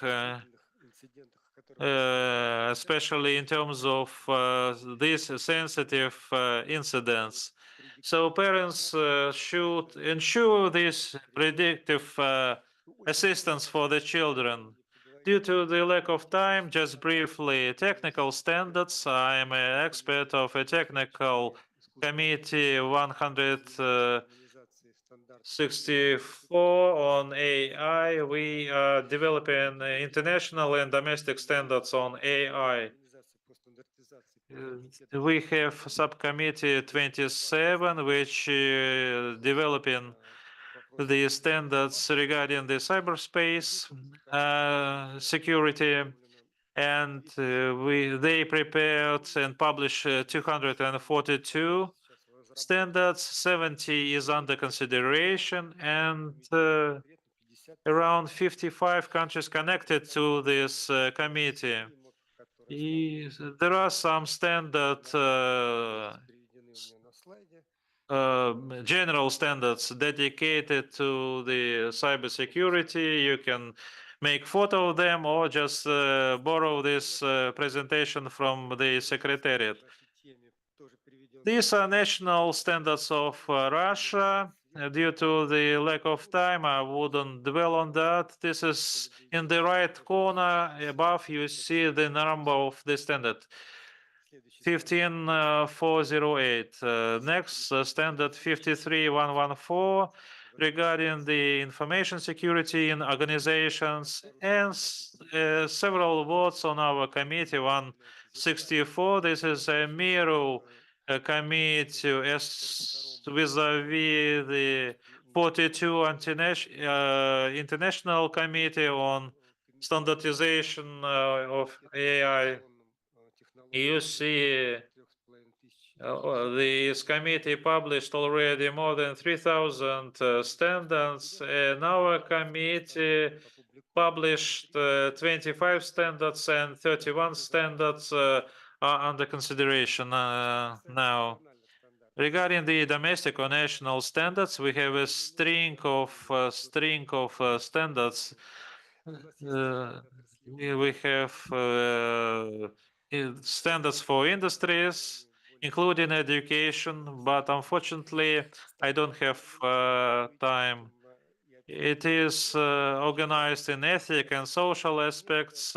especially in terms of these sensitive incidents. So parents should ensure this predictive assistance for the children. Due to the lack of time, just briefly, technical standards. I am an expert of a technical committee 164 on AI. We are developing international and domestic standards on AI. We have subcommittee 27, which developing the standards regarding the cyberspace security, and they prepared and published 242 standards. 70 is under consideration, and around 55 countries connected to this committee. There are some standard general standards dedicated to the cybersecurity. You can make photo of them or just borrow this presentation from the secretariat. These are national standards of Russia. Due to the lack of time, I wouldn't dwell on that. This is in the right corner above, you see the number of the standard. 15408. Next, standard 53114 regarding the information security in organizations, and several votes on our committee 164. This is a mirror committee as vis-a-vis the 42 international committee on standardization of AI. You see, this committee published already more than 3,000 standards, and our committee published 25 standards and 31 standards are under consideration now. Regarding the domestic or national standards, we have a string of standards. We have standards for industries, including education, but unfortunately, I don't have time. It is organized in ethic and social aspects.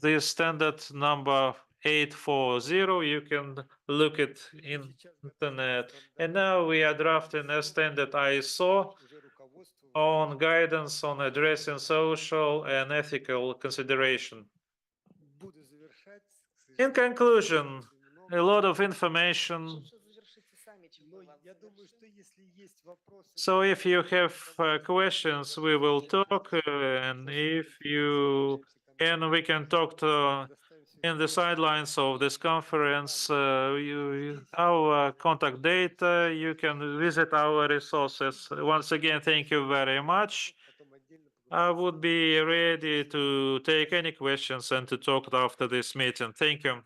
This standard number 840, you can look it in internet. And now we are drafting a standard ISO on guidance on addressing social and ethical consideration. In conclusion, a lot of information. Лучше завершите сами, чем мы вас завершим. So if you have questions, we will talk, and if you and we can talk to in the sidelines of this conference. Our contact data. You can visit our resources. Once again, thank you very much. I would be ready to take any questions and to talk after this meeting. Thank you.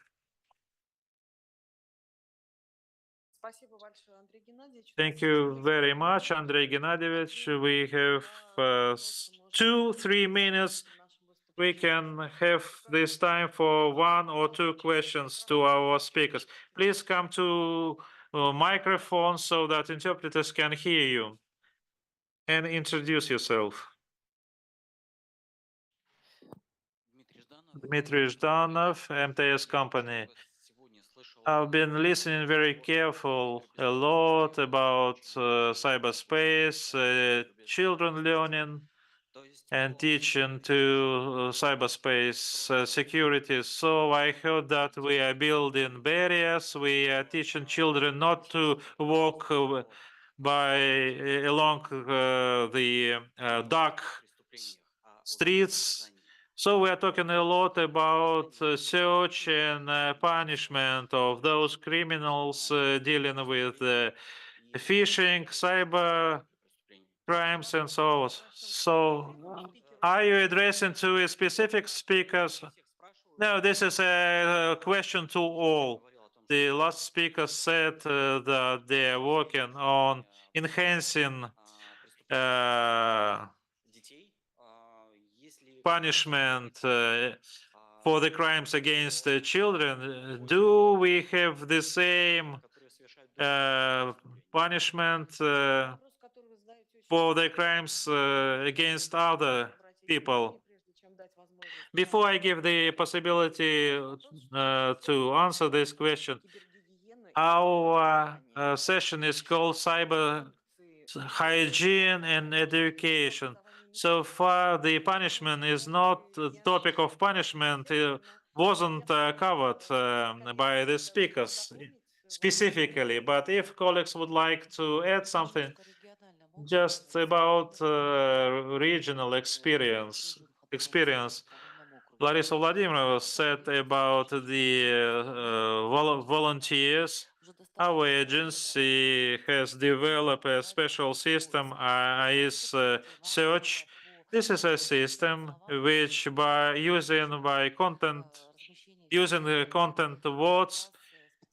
Спасибо большое, Андрей Геннадьевич. Thank you very much, Andrei Gennadievich. We have 2-3 minutes. We can have this time for 1 or 2 questions to our speakers. Please come to microphone so that interpreters can hear you. And introduce yourself. Dmitry Zhdanov, MTS company. I've been listening very careful a lot about cyberspace, children learning and teaching to cyberspace security. So I heard that we are building barriers. We are teaching children not to walk along the dark streets. So we are talking a lot about search and punishment of those criminals dealing with phishing, cyber crimes, and so on. So are you addressing to specific speakers? No, this is a question to all. The last speaker said that they are working on enhancing punishment for the crimes against children. Do we have the same punishment for the crimes against other people? Before I give the possibility to answer this question, our session is called Cyber Hygiene and Education. So far, the punishment is not the topic of punishment. It wasn't covered by the speakers specifically. But if colleagues would like to add something just about regional experience, Larissa Vladimirovna said about the volunteers. Our agency has developed a special system, IS Search. This is a system which, by using the content words,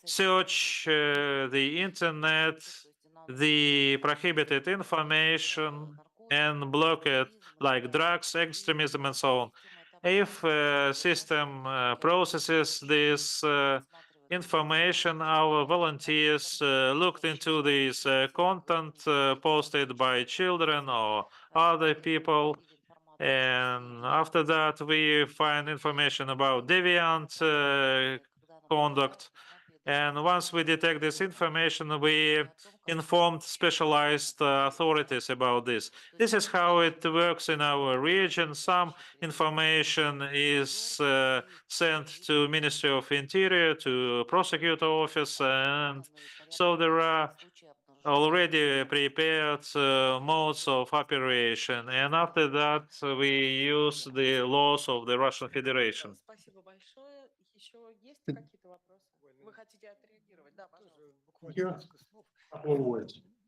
search the internet, the prohibited information, and block it, like drugs, extremism, and so on. If system processes this information, our volunteers looked into this content posted by children or other people, and after that we find information about deviant conduct. And once we detect this information, we informed specialized authorities about this. This is how it works in our region. Some information is sent to Ministry of Interior, to prosecutor office, and so there are already prepared modes of operation. And after that, we use the laws of the Russian Federation. Спасибо большое. Еще есть какие-то вопросы? Вы хотите отреагировать? Да, пожалуйста.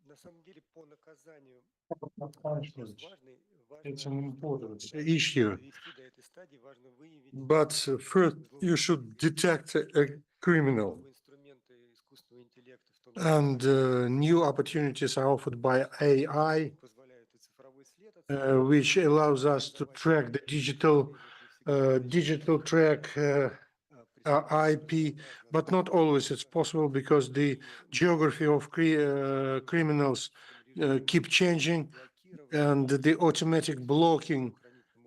На самом деле, по наказанию it's an important issue. But first, you should detect a criminal. And new opportunities are offered by AI, which allows us to track the digital track IP, but not always it's possible because the geography of criminals keep changing, and the automatic blocking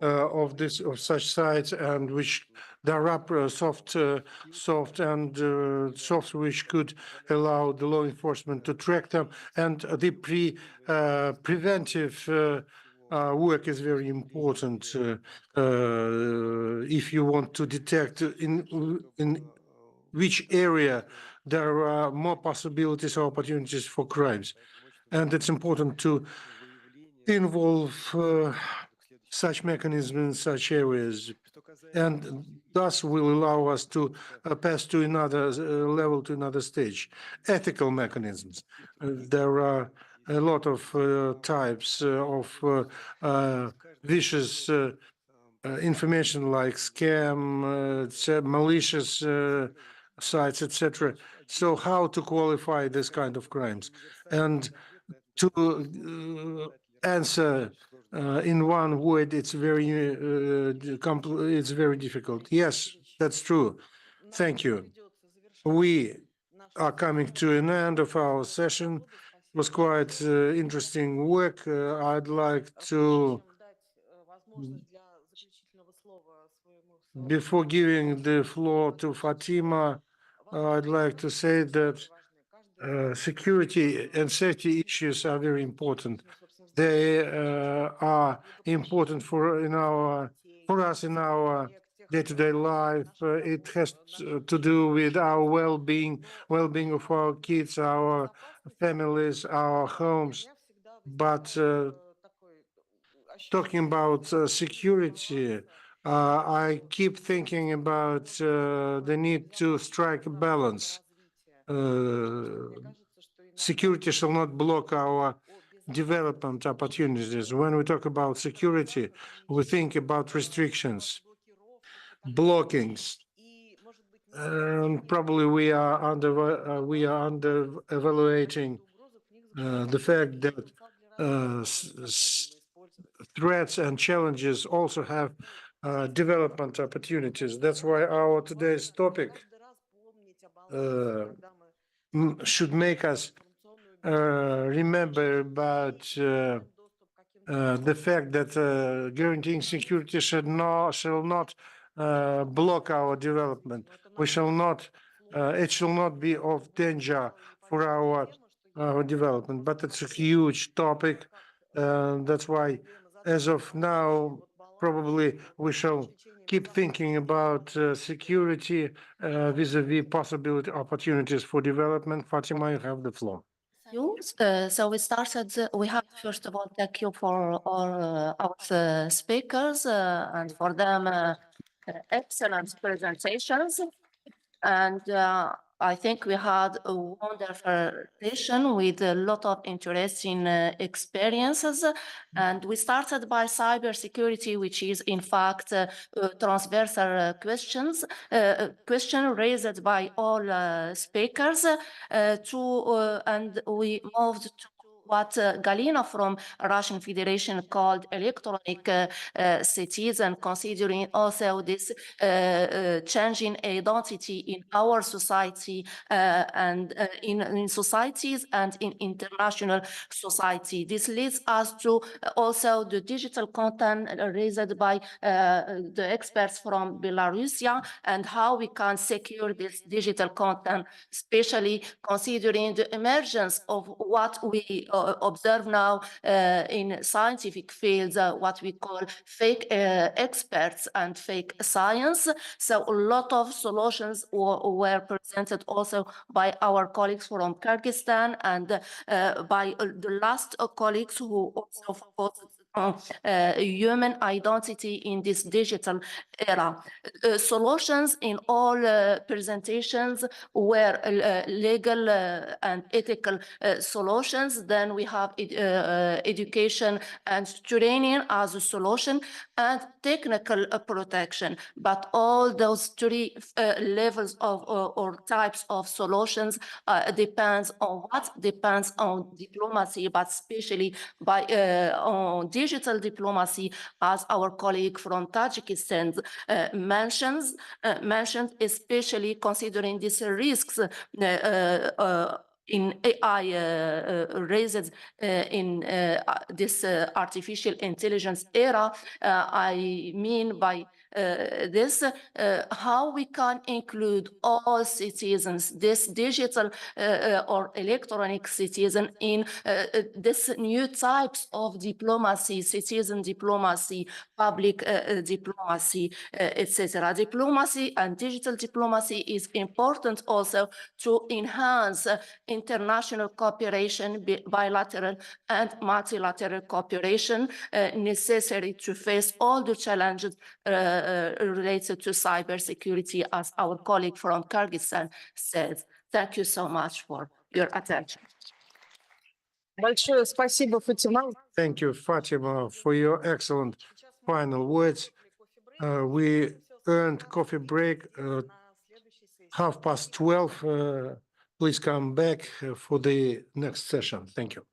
of such sites, and which there are software which could allow the law enforcement to track them, and the preventive work is very important if you want to detect in which area there are more possibilities or opportunities for crimes. And it's important to involve such mechanisms in such areas, and thus will allow us to pass to another level, to another stage. Ethical mechanisms. There are a lot of types of vicious information like scam, malicious sites, etc. So how to qualify this kind of crimes? And to answer in one word, it's very difficult. Yes, that's true. Thank you. We are coming to an end of our session. It was quite interesting work. I'd like to, before giving the floor to Fatima, I'd like to say that security and safety issues are very important. They are important for us in our day-to-day life. It has to do with our well-being of our kids, our families, our homes. But talking about security, I keep thinking about the need to strike a balance. Security shall not block our development opportunities. When we talk about security, we think about restrictions, blockings. And probably we are under evaluating the fact that threats and challenges also have development opportunities. That's why our today's topic should make us remember about the fact that guaranteeing security shall not block our development. We shall not. It shall not be of danger for our development. But it's a huge topic. That's why, as of now, probably we shall keep thinking about security vis-a-vis possibility opportunities for development. Fatima, you have the floor. So we have first of all, thank you for all our speakers and for them excellent presentations. And I think we had a wonderful session with a lot of interesting experiences. And we started by cybersecurity, which is in fact transversal question raised by all speakers and we moved to what Galina from Russian Federation called electronic cities, and considering also this changing identity in our society and in societies and in international society. This leads us to also the digital content raised by the experts from Belarusia and how we can secure this digital content, especially considering the emergence of what we observe now in scientific fields, what we call fake experts and fake science. So a lot of solutions were presented also by our colleagues from Kyrgyzstan and by the last colleagues who also focused on human identity in this digital era. Solutions in all presentations were legal and ethical solutions. Then we have education and training as a solution and technical protection. But all those three levels of or types of solutions depends on what? Depends on diplomacy, but especially by on digital diplomacy, as our colleague from Tajikistan mentioned, especially considering these risks in AI raised in this artificial intelligence era. I mean by this, how we can include all citizens, this digital or electronic citizen in this new types of diplomacy, citizen diplomacy, public diplomacy, etc. Diplomacy and digital diplomacy is important also to enhance international cooperation, bilateral and multilateral cooperation necessary to face all the challenges related to cybersecurity, as our colleague from Kyrgyzstan said. Thank you so much for your attention. Большое спасибо, Фатима. Thank you, Fatima, for your excellent final words. We earned coffee break 12:30. Please come back for the next session. Thank you.